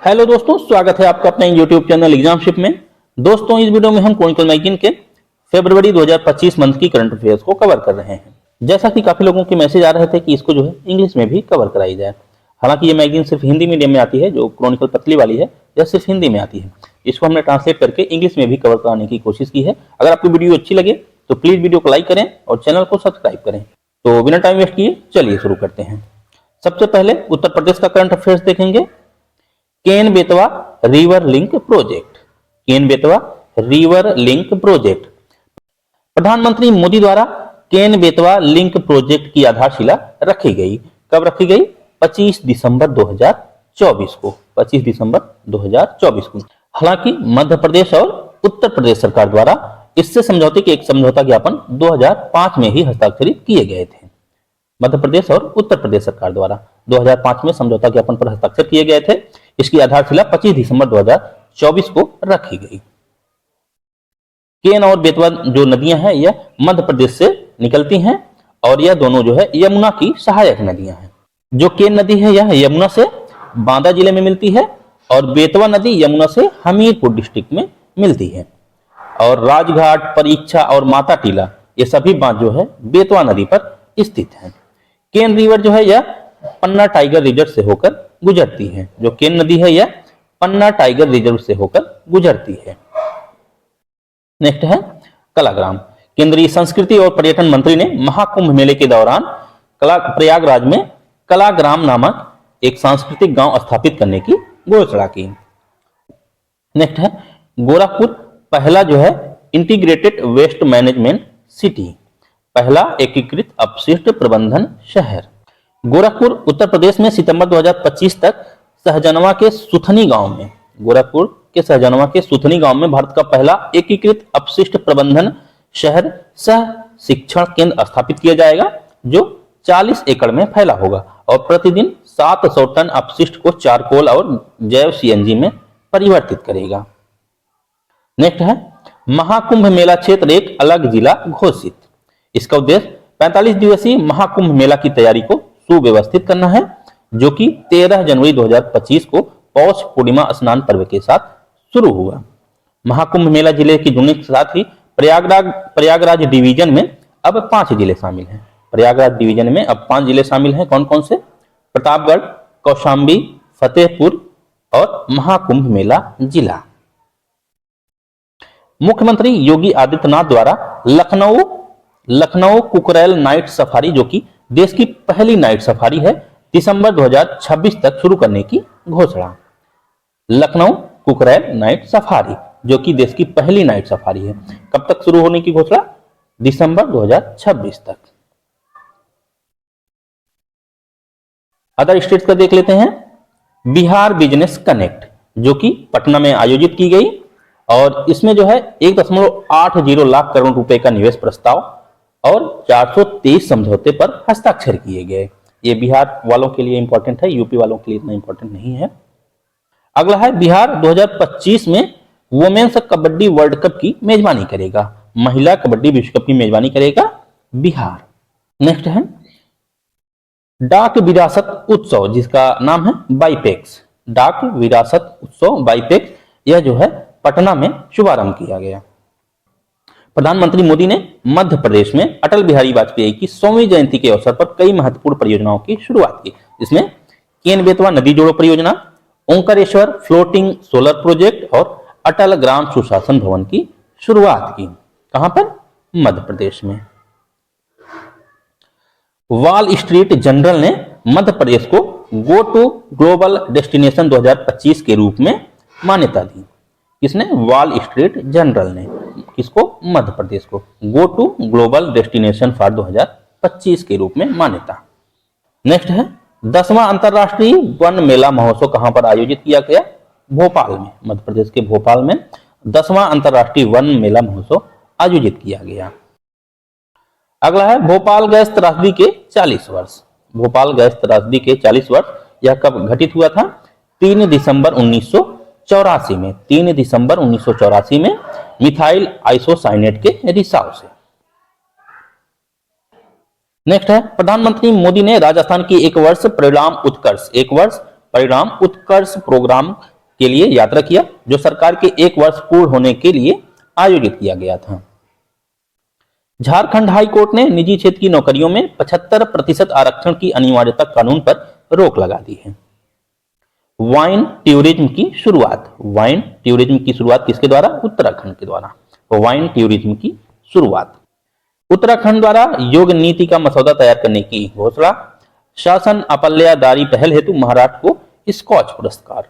Hello दोस्तों, स्वागत है आपका अपने YouTube चैनल एग्जामशिप में। दोस्तों, इस वीडियो में हम क्रॉनिकल मैगजीन के फरवरी 2025 मंथ की करंट अफेयर्स को कवर कर रहे हैं। जैसा कि काफी लोगों के मैसेज आ रहे थे कि इसको जो है इंग्लिश में भी कवर कराई जाए। हालांकि ये मैगजीन सिर्फ हिंदी मीडियम में आती है, जो क्रॉनिकल पतली वाली है यह सिर्फ हिंदी में आती है। इसको हमने ट्रांसलेट करके इंग्लिश में भी कवर कराने की कोशिश की है। अगर आपको वीडियो अच्छी लगे तो प्लीज वीडियो को लाइक करें और चैनल को सब्सक्राइब करें। तो बिना टाइम वेस्ट किए चलिए शुरू करते हैं। सबसे पहले उत्तर प्रदेश का करंट अफेयर्स देखेंगे। Ken Betwa river link project. Ken Betwa river link project. प्रधानमंत्री मोदी द्वारा केन बेतवा लिंक प्रोजेक्ट की आधारशिला रखी गई। कब रखी गई? 25 दिसंबर 2024 को। 25 दिसंबर 2024 को। हालांकि मध्य प्रदेश और उत्तर प्रदेश सरकार द्वारा इससे समझौते के एक समझौता ज्ञापन 2005 में ही हस्ताक्षरित किए गए थे। मध्य प्रदेश और उत्तर प्रदेश सरकार द्वारा 2005 में समझौता ज्ञापन पर हस्ताक्षर किए गए थे। इसकी आधारशिला 25 दिसंबर 2024 को रखी गई। केन और बेतवा जो नदियां हैं यह मध्य प्रदेश से निकलती हैं और यह दोनों जो है यमुना की सहायक नदियां हैं। जो केन नदी है यह यमुना से बांदा जिले में मिलती है और बेतवा नदी यमुना से हमीरपुर डिस्ट्रिक्ट में मिलती है। और राजघाट, परीक्षा और माता टीला ये सभी बांध जो है बेतवा नदी पर स्थित है। केन रिवर जो है यह पन्ना टाइगर रिजर्व से होकर गुजरती है। जो केन नदी है यह पन्ना टाइगर रिजर्व से होकर गुजरती है। नेक्स्ट है कलाग्राम। केंद्रीय संस्कृति और पर्यटन मंत्री ने महाकुंभ मेले के दौरान प्रयागराज में कलाग्राम नामक एक सांस्कृतिक गांव स्थापित करने की घोषणा की। नेक्स्ट है गोरखपुर पहला जो है इंटीग्रेटेड वेस्ट मैनेजमेंट सिटी, पहला एकीकृत अपशिष्ट प्रबंधन शहर। गोरखपुर उत्तर प्रदेश में सितंबर 2025 तक सहजनवा के सुथनी गांव में, गोरखपुर के सहजनवा के सुथनी गांव में भारत का पहला एकीकृत अपशिष्ट प्रबंधन शहर सह शिक्षण केंद्र स्थापित किया जाएगा, जो 40 एकड़ में फैला होगा और प्रतिदिन 700 टन अपशिष्ट को चारकोल और जैव सीएनजी में परिवर्तित करेगा। नेक्स्ट है महाकुंभ मेला क्षेत्र एक अलग जिला घोषित। इसका उद्देश्य 45 दिवसीय महाकुंभ मेला की तैयारी को सुव्यवस्थित करना है, जो कि 13 जनवरी 2025 को पौष पूर्णिमा स्नान पर्व के साथ शुरू हुआ। महाकुंभ मेला जिले के जुड़ने के साथ ही प्रयागराज डिवीजन में अब 5 जिले शामिल हैं। प्रयागराज डिवीजन में अब 5 जिले शामिल हैं। कौन कौन से? प्रतापगढ़, कौशाम्बी, फतेहपुर और महाकुंभ मेला जिला। मुख्यमंत्री योगी आदित्यनाथ द्वारा लखनऊ कुकरैल नाइट सफारी, जो कि देश की पहली नाइट सफारी है, दिसंबर 2026 तक शुरू करने की घोषणा। लखनऊ कुकरैल नाइट सफारी जो कि देश की पहली नाइट सफारी है, कब तक शुरू होने की घोषणा? दिसंबर 2026 तक। अदर स्टेट्स का देख लेते हैं। बिहार बिजनेस कनेक्ट, जो कि पटना में आयोजित की गई और इसमें जो है 1.80 लाख करोड़ रुपए का निवेश प्रस्ताव और 423 समझौते पर हस्ताक्षर किए गए। ये बिहार वालों के लिए इंपॉर्टेंट है, यूपी वालों के लिए इतना इंपॉर्टेंट नहीं है। अगला है बिहार 2025 में वुमेन्स कबड्डी वर्ल्ड कप की मेजबानी करेगा। महिला कबड्डी विश्व कप की मेजबानी करेगा बिहार। नेक्स्ट है डाक विरासत उत्सव, जिसका नाम है बाइपेक्स। डाक विरासत उत्सव बाइपेक्स, यह जो है पटना में शुभारंभ किया गया। प्रधानमंत्री मोदी ने मध्य प्रदेश में अटल बिहारी वाजपेयी की 100वीं जयंती के अवसर पर कई महत्वपूर्ण परियोजनाओं की शुरुआत की, जिसमें केन बेतवा नदी जोड़ो परियोजना, ओंकारेश्वर फ्लोटिंग सोलर प्रोजेक्ट और अटल ग्राम सुशासन भवन की शुरुआत की। कहां पर? मध्य प्रदेश में। वॉल स्ट्रीट जर्नल ने मध्य प्रदेश को गो टू ग्लोबल डेस्टिनेशन 2025 के रूप में मान्यता दी। किसने? वॉल स्ट्रीट जर्नल ने। किसको? मध्य प्रदेश को go to global destination for 2025 के रूप में मान्यता। नेक्स्ट है 10वां अंतरराष्ट्रीय वन मेला महोत्सव कहां पर आयोजित किया गया? भोपाल में। मध्य प्रदेश के भोपाल में 10वां अंतरराष्ट्रीय वन मेला महोत्सव आयोजित किया गया। अगला है भोपाल गैस त्रासदी के 40 वर्ष। भोपाल गैस त्रासदी के 40 वर्ष, यह कब घटित हुआ था? 3 दिसंबर 1984 में। 3 दिसंबर 1984 में मिथाइल आइसोसाइनेट के रिसाव से। नेक्स्ट है प्रधानमंत्री मोदी ने राजस्थान की एक वर्ष परिणाम उत्कर्ष प्रोग्राम के लिए यात्रा किया, जो सरकार के 1 वर्ष पूर्ण होने के लिए आयोजित किया गया था। झारखंड हाई कोर्ट ने निजी क्षेत्र की नौकरियों में 75% आरक्षण की अनिवार्यता कानून पर रोक लगा दी है। वाइन टूरिज्म की शुरुआत, वाइन टूरिज्म की शुरुआत किसके द्वारा? उत्तराखंड के द्वारा। वाइन टूरिज्म की शुरुआत। उत्तराखंड द्वारा योग नीति का मसौदा तैयार करने की घोषणा। शासन अपल्यादारी पहल हेतु महाराष्ट्र को स्कॉच पुरस्कार।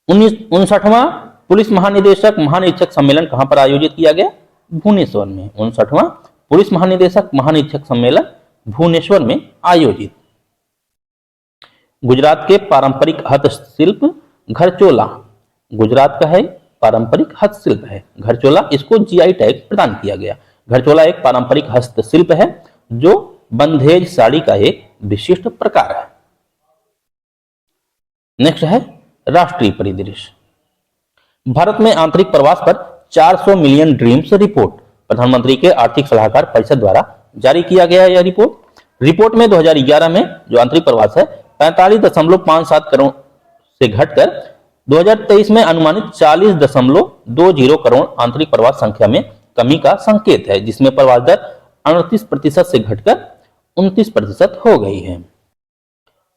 59वां पुलिस महानिदेशक महानिरीक्षक सम्मेलन कहां पर आयोजित किया गया? भुवनेश्वर में। 59वां पुलिस महानिदेशक महानिरीक्षक सम्मेलन भुवनेश्वर में आयोजित। गुजरात के पारंपरिक हस्तशिल्प घरचोला, गुजरात का है पारंपरिक हस्तशिल्प है घरचोला, इसको जीआई टैग प्रदान किया गया। घरचोला एक पारंपरिक हस्तशिल्प है जो बंधेज साड़ी का एक विशिष्ट प्रकार है। नेक्स्ट है राष्ट्रीय परिदृश्य। भारत में आंतरिक प्रवास पर 400 मिलियन ड्रीम्स रिपोर्ट, प्रधानमंत्री के आर्थिक सलाहकार परिषद द्वारा जारी किया गया यह रिपोर्ट में 2011 में जो आंतरिक प्रवास है 45.57 करोड़ से घटकर 2023 में अनुमानित 40.20 करोड़ आंतरिक प्रवास संख्या में कमी का संकेत है, जिसमें प्रवास दर 38% से घटकर 29% हो गई है।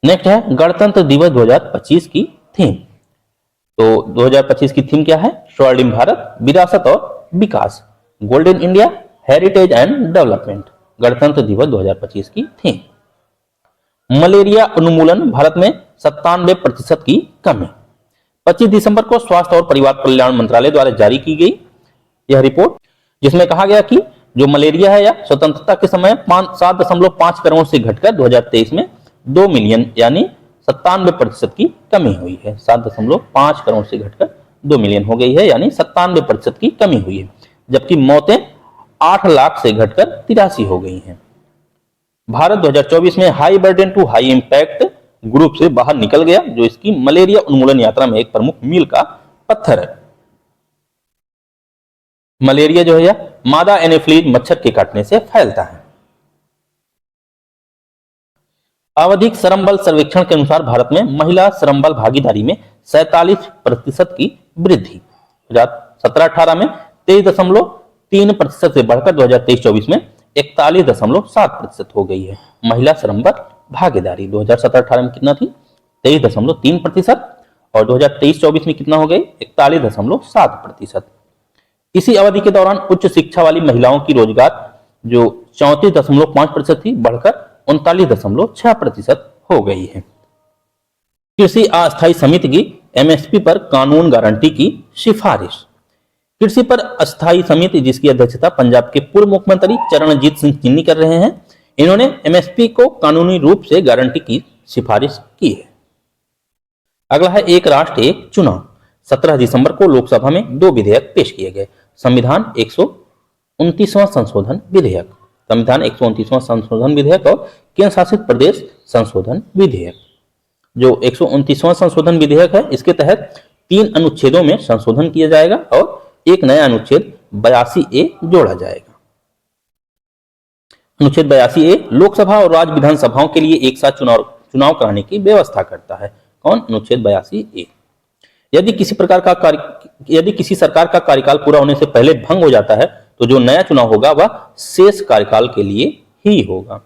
नेक्स्ट है गणतंत्र दिवस 2025 की थीम। तो 2025 की थीम क्या है? स्वर्णिम भारत, विरासत और विकास, golden India, heritage and development. गणतंत्र दिवस 2025 की थीम। मलेरिया उन्मूलन, भारत में 97% की कमी। 25 दिसंबर को स्वास्थ्य और परिवार कल्याण मंत्रालय द्वारा जारी की गई यह रिपोर्ट, जिसमें कहा गया कि जो मलेरिया है या स्वतंत्रता के समय 7.5 करोड़ से घटकर 2023 में 2 मिलियन यानी 97% की कमी हुई है। 7.5 करोड़ से घटकर 2 मिलियन हो गई है, यानी 97% की कमी हुई है। जबकि मौतें 8 लाख से घटकर 83 हो गई हैं। भारत 2024 में high burden to high impact group से बाहर निकल गया, जो इसकी मलेरिया उन्मूलन यात्रा में एक प्रमुख मील का पत्थर है। मलेरिया जो है मादा एनोफिलीज मच्छर के काटने से फैलता है। आवधिक श्रम बल सर्वेक्षण के अनुसार भारत में महिला श्रम बल भागीदारी में 47% की वृद्धि। 2017-18 में 23.3% से बढ़कर 2023-24 में 41.7% हो गई है। महिला श्रम बल भागीदारी 2017-18 में कितना थी? 23.3% और 2023-24 में कितना हो गई? 41.7%। इसी अवधि के दौरान उच्च शिक्षा वाली महिलाओं की रोजगार जो 34.5% थी बढ़कर 39.6% हो गई है। कृषि अस्थायी समिति की एमएसपी पर कानून गारंटी की सिफारिश। कृषि पर अस्थायी समिति जिसकी अध्यक्षता पंजाब के पूर्व मुख्यमंत्री चरणजीत सिंह चन्नी कर रहे हैं, इन्होंने एमएसपी को कानूनी रूप से गारंटी की सिफारिश की है। अगला है एक राष्ट्र एक चुनाव। 17 दिसंबर को लोकसभा में 2 विधेयक पेश किए गए। संविधान 129वां संशोधन विधेयक, संविधान 129वां संशोधन विधेयक और केंद्र शासित प्रदेश संशोधन विधेयक। जो 129वां संशोधन विधेयक है, इसके तहत 3 अनुच्छेदों में संशोधन किया जाएगा और एक नया अनुच्छेद 82A जोड़ा जाएगा। अनुच्छेद 82A लोकसभा और राज्य विधानसभाओं के लिए एक साथ चुनाव कराने की व्यवस्था करता है। कौन? अनुच्छेद 82A। यदि किसी सरकार का कार्यकाल पूरा होने से पहले भंग हो जाता है तो जो नया चुनाव होगा वह शेष कार्यकाल के लिए ही होगा।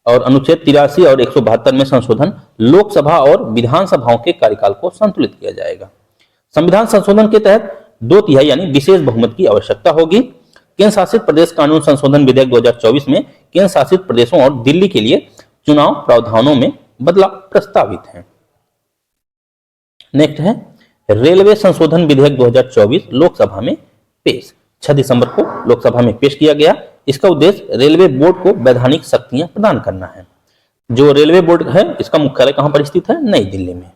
और अनुच्छेद 83 और 172 में संशोधन लोकसभा और विधानसभाओं के कार्यकाल को संतुलित किया जाएगा। संविधान संशोधन के तहत 2/3 यानी विशेष बहुमत की आवश्यकता होगी। केंद्र शासित प्रदेश कानून संशोधन विधेयक 2024 में केंद्र शासित प्रदेशों और दिल्ली के लिए चुनाव प्रावधानों में बदलाव प्रस्तावित है। नेक्स्ट है रेलवे संशोधन विधेयक 2024 लोकसभा में पेश। 6 दिसंबर को लोकसभा में पेश किया गया। इसका उद्देश्य रेलवे बोर्ड को वैधानिक शक्तियां प्रदान करना है। जो रेलवे बोर्ड है इसका मुख्यालय कहां पर स्थित है? नई दिल्ली में।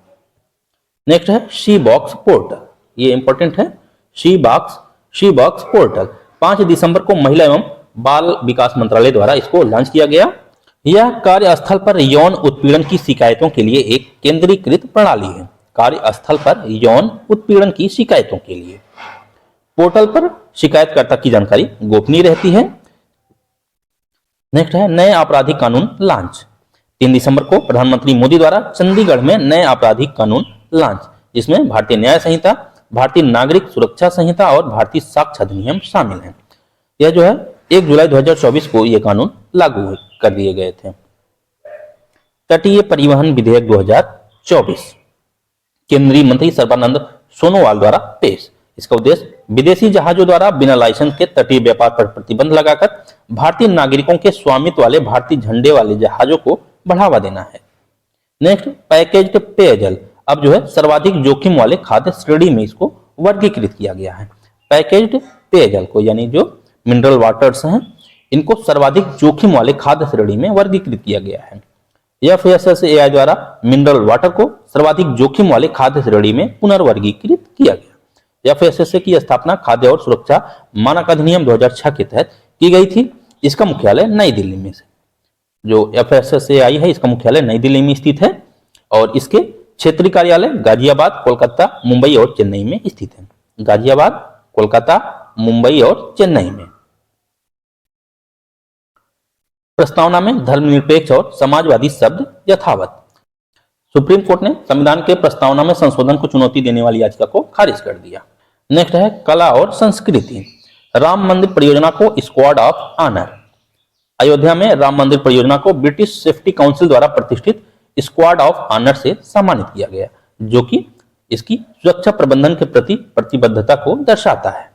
नेक्स्ट है शी बॉक्स पोर्टल, ये इंपॉर्टेंट है। शी बॉक्स पोर्टल 5 दिसंबर को महिला एवं बाल विकास मंत्रालय द्वारा इसको लॉन्च किया गया। यह कार्यस्थल पर यौन उत्पीड़न की शिकायतों के लिए एक केंद्रीकृत प्रणाली है। कार्यस्थल पर यौन उत्पीड़न की शिकायतों के लिए पोर्टल पर शिकायतकर्ता की जानकारी गोपनीय रहती है। नेक्स्ट है नए आपराधिक कानून लॉन्च। 3 दिसंबर को प्रधानमंत्री मोदी द्वारा चंडीगढ़ में नए आपराधिक कानून लॉन्च जिसमें भारतीय न्याय संहिता, भारतीय नागरिक सुरक्षा संहिता और भारतीय साक्ष्य अधिनियम शामिल हैं। यह जो है 1 जुलाई 2024 को यह कानून लागू कर दिए गए थे। तटीय परिवहन विधेयक 2024 केंद्रीय मंत्री सर्बानंद सोनोवाल द्वारा पेश। इसका उद्देश्य विदेशी जहाजों द्वारा बिना लाइसेंस के तटीय व्यापार पर प्रतिबंध लगाकर भारतीय नागरिकों के स्वामित्व वाले भारतीय झंडे वाले जहाजों को बढ़ावा देना है। नेक्स्ट, पैकेज्ड पेयजल। अब जो है सर्वाधिक जोखिम वाले खाद्य श्रेणी में इसको वर्गीकृत किया गया है। पैकेज्ड पेयजल को, यानी जो मिनरल वाटर्स हैं, इनको सर्वाधिक जोखिम वाले खाद्य श्रेणी में वर्गीकृत किया गया है। FSSAI द्वारा मिनरल वाटर को सर्वाधिक जोखिम वाले खाद्य श्रेणी में पुनर्वर्गीकृत किया गया। FSSAI की स्थापना खाद्य और सुरक्षा मानक अधिनियम 2006 के तहत की गई थी। इसका मुख्यालय नई दिल्ली में से, जो FSSAI है इसका मुख्यालय नई दिल्ली में स्थित है और इसके क्षेत्रीय कार्यालय गाजियाबाद, कोलकाता, मुंबई और चेन्नई में स्थित है। गाजियाबाद, कोलकाता, मुंबई और चेन्नई में। प्रस्तावना में धर्मनिरपेक्ष और समाजवादी शब्द यथावत। सुप्रीम कोर्ट ने संविधान के प्रस्तावना में संशोधन को चुनौती देने वाली याचिका को खारिज कर दिया। नेक्स्ट है कला और संस्कृति। राम मंदिर परियोजना को स्क्वाड ऑफ ऑनर। अयोध्या में राम मंदिर परियोजना को ब्रिटिश सेफ्टी काउंसिल द्वारा प्रतिष्ठित स्क्वाड ऑफ ऑनर से सम्मानित किया गया, जो कि इसकी सुरक्षा प्रबंधन के प्रति प्रतिबद्धता को दर्शाता है।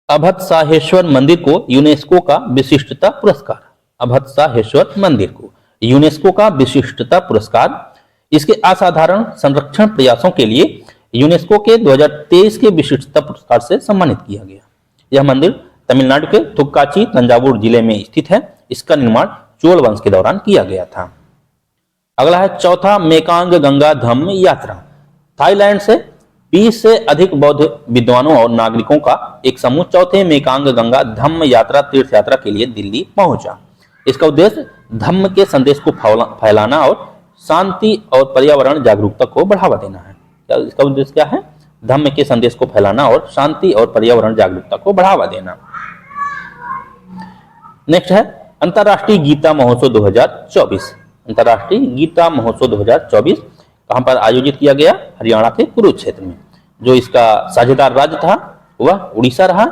अभत्साहेश्वर मंदिर को यूनेस्को का विशिष्टता पुरस्कार। अभत्साहेश्वर मंदिर को यूनेस्को का विशिष्टता पुरस्कार इसके असाधारण संरक्षण प्रयासों के लिए यूनेस्को के 2023 के विशिष्टता पुरस्कार से सम्मानित किया गया। यह मंदिर तमिलनाडु के थुक्काची, तंजावुर जिले में स्थित है। इसका निर्माण चोल वंश के दौरान किया गया था। अगला है चौथा मेकांग गंगा धम्म यात्रा। थाईलैंड से 20 से अधिक बौद्ध विद्वानों और नागरिकों का एक समूह चौथे मेकांग गंगा धम्म यात्रा तीर्थ यात्रा के लिए दिल्ली पहुंचा। इसका उद्देश्य धम्म के संदेश को फैलाना और शांति और पर्यावरण जागरूकता को बढ़ावा देना है। इसका उद्देश्य क्या है? धम्म के संदेश को फैलाना और शांति और पर्यावरण जागरूकता को बढ़ावा देना। नेक्स्ट है अंतर्राष्ट्रीय गीता महोत्सव 2024। अंतर्राष्ट्रीय गीता महोत्सव 2024 कहां पर आयोजित किया गया? हरियाणा के कुरुक्षेत्र में। जो इसका साझेदार राज्य था वह उड़ीसा रहा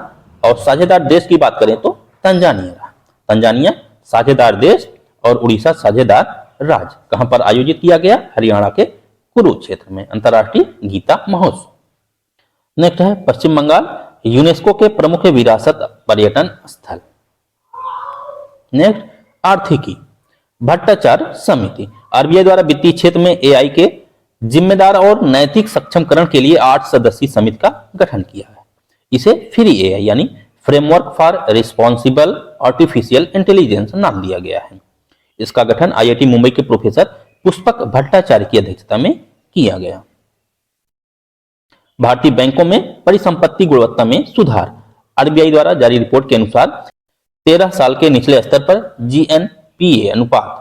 और साझेदार देश की बात करें तो तंजानिया रहा। तंजानिया साझेदार देश और उड़ीसा साझेदार राज्य। कहां पर आयोजित किया गया? हरियाणा के कुरुक्षेत्र में अंतर्राष्ट्रीय गीता महोत्सव। नेक्स्ट है पश्चिम बंगाल यूनेस्को के प्रमुख विरासत पर्यटन स्थल। नेक्स्ट आर्थिकी भट्टाचार्य समिति। आरबीआई द्वारा वित्तीय क्षेत्र में एआई के जिम्मेदार और नैतिक सक्षमकरण के लिए 8 सदस्यीय समिति का गठन किया है। इसे फ्री एआई यानी framework for responsible artificial intelligence नाम दिया गया है। इसका गठन आईआईटी मुंबई के प्रोफेसर पुष्पक भट्टाचार्य की अध्यक्षता में किया गया। भारतीय बैंकों में परिसंपत्ति गुणवत्ता में सुधार। आरबीआई द्वारा जारी रिपोर्ट के अनुसार 13 साल के निचले स्तर पर जीएनपीए अनुपात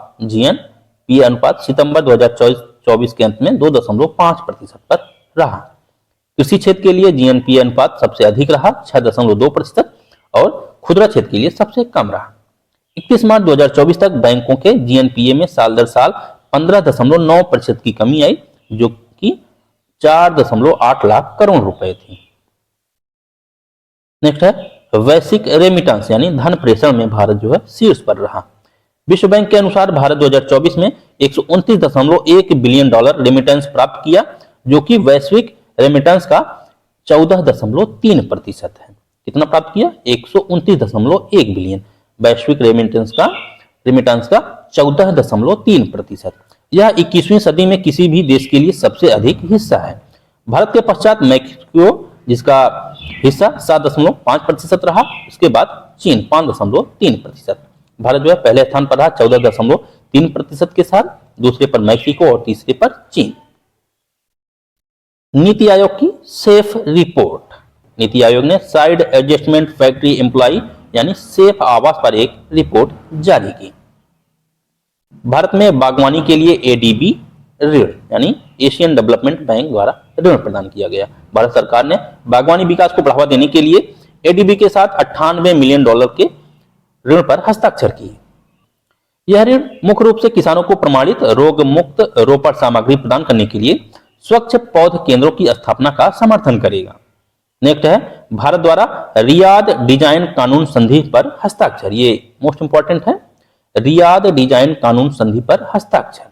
सितंबर 2024 के अंत में 2.5% पर रहा। कृषि क्षेत्र के लिए जीएनपीए अनुपात सबसे अधिक रहा 6.2% और खुदरा क्षेत्र के लिए सबसे कम रहा। 31 मार्च 2024 तक बैंकों के जीएनपीए में साल दर साल 15.9% की कमी आई, जो कि 4.8 लाख करोड़ रुपए थी। नेक्स्ट है वैश्विक रेमिटेंस यानी धन प्रेषण में भारत जो है शीर्ष पर रहा। विश्व बैंक के अनुसार भारत 2024 में 129.1 बिलियन डॉलर रेमिटेंस प्राप्त किया, जो कि वैश्विक रेमिटेंस का 14.3% है। कितना प्राप्त किया? 129.1 बिलियन। वैश्विक रेमिटेंस का 14.3%। यह 21वीं सदी में किसी भी देश के लिए सबसे अधिक हिस्सा है। भारत के पश्चात मैक्सिको जिसका हिस्सा 7.5% रहा, उसके बाद चीन 5.3%। भारत जो है पहले स्थान पर रहा 14.3% के साथ, दूसरे पर मैक्सिको और तीसरे पर चीन। नीति आयोग की सेफ रिपोर्ट। नीति आयोग ने साइड एडजस्टमेंट फैक्ट्री एम्प्लॉय यानी सेफ आवास पर एक रिपोर्ट जारी की। भारत में बागवानी के लिए एडीबी ऋण यानी एशियन डेवलपमेंट बैंक द्वारा ऋण प्रदान किया गया। भारत सरकार ने बागवानी विकास को बढ़ावा देने के लिए एडीबी के साथ $98 मिलियन के ऋण पर हस्ताक्षर किए। यह ऋण मुख्य रूप से किसानों को प्रमाणित रोग मुक्त रोपण सामग्री प्रदान करने के लिए स्वच्छ पौध केंद्रों की स्थापना का समर्थन करेगा। नेक्स्ट है भारत द्वारा रियाद डिजाइन कानून संधि पर हस्ताक्षर। ये मोस्ट इंपॉर्टेंट है, रियाद डिजाइन कानून संधि पर हस्ताक्षर।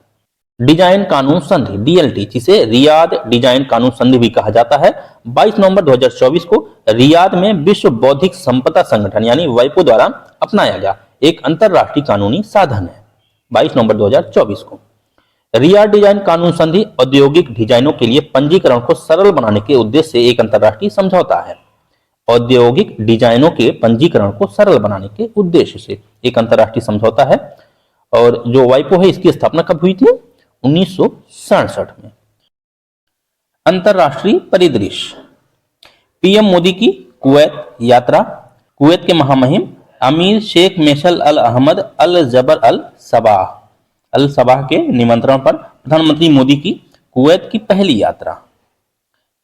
डिजाइन कानून संधि डीएलटी, जिसे रियाद डिजाइन कानून संधि भी कहा जाता है, 22 नवंबर 2024 को रियाद में विश्व बौद्धिक संपदा संगठन यानी वाइपो द्वारा अपनाया गया एक अंतरराष्ट्रीय कानूनी साधन है। 22 नवंबर 2024 को रियाद डिजाइन कानून संधि औद्योगिक डिजाइनों के लिए पंजीकरण को सरल बनाने के उद्देश्य से एक अंतरराष्ट्रीय समझौता है। औद्योगिक डिजाइनों के पंजीकरण को सरल बनाने के उद्देश्य से एक अंतरराष्ट्रीय समझौता है। और जो वाइपो है इसकी स्थापना कब हुई थी? 1967 में। अंतरराष्ट्रीय परिदृश्य, पीएम मोदी की कुवैत यात्रा। कुवैत के महामहिम अमीर शेख मेशल अल अहमद अल जबर अल सबाह के निमंत्रण पर प्रधानमंत्री मोदी की कुवैत की पहली यात्रा,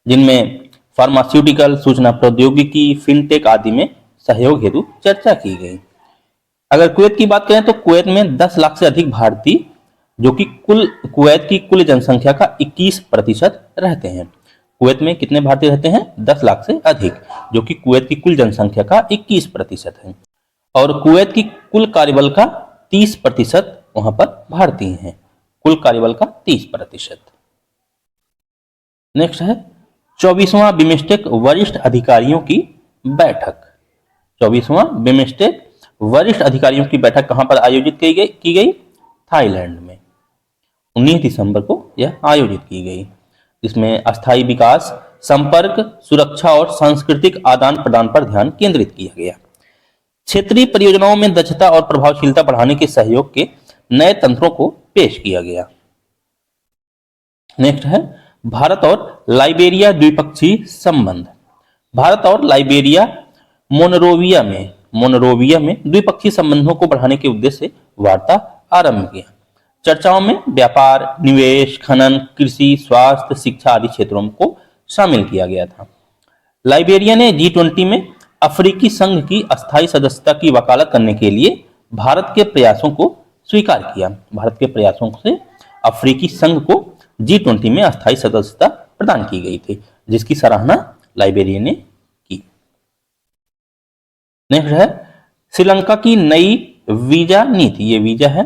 जिनमें फार्मास्यूटिकल, सूचना प्रौद्योगिकी, फिनटेक आदि में सहयोग हेतु चर्चा की गई। अगर कुवैत की बात करें तो कुवैत में 10 लाख से अधिक भारतीय, जो कि कुवैत की कुल जनसंख्या का 21% रहते हैं। कुवैत में कितने भारतीय रहते हैं? 10 लाख से अधिक, जो कि कुवैत की कुल जनसंख्या का 21% है। और कुवैत की कुल कार्यबल का 30% वहां पर भारतीय हैं। कुल कार्यबल का 30%। नेक्स्ट है 24वां बिम्स्टेक वरिष्ठ अधिकारियों की बैठक। 24वां बिम्स्टेक वरिष्ठ अधिकारियों की बैठक कहां पर आयोजित की गई? थाईलैंड में 19 दिसंबर को यह आयोजित की गई, जिसमें अस्थायी विकास, संपर्क, सुरक्षा और सांस्कृतिक आदान प्रदान पर ध्यान केंद्रित किया गया। क्षेत्रीय परियोजनाओं में दक्षता और प्रभावशीलता बढ़ाने के सहयोग के नए तंत्रों को पेश किया गया। नेक्स्ट है भारत और लाइबेरिया द्विपक्षीय संबंध। भारत और लाइबेरिया मोनरोविया में द्विपक्षीय संबंधों को बढ़ाने के उद्देश्य से वार्ता आरंभ किया। चर्चाओं में व्यापार, निवेश, खनन, कृषि, स्वास्थ्य, शिक्षा आदि क्षेत्रों को शामिल किया गया था। लाइबेरिया ने G20 में अफ्रीकी संघ की अस्थायी सदस्यता की वकालत करने के लिए भारत के प्रयासों को स्वीकार किया। भारत के प्रयासों से अफ्रीकी संघ को G20 में अस्थायी सदस्यता प्रदान की गई थी, जिसकी सराहना लाइबेरिया ने की। नेक्स्ट है श्रीलंका की नई वीजा नीति। ये वीजा है,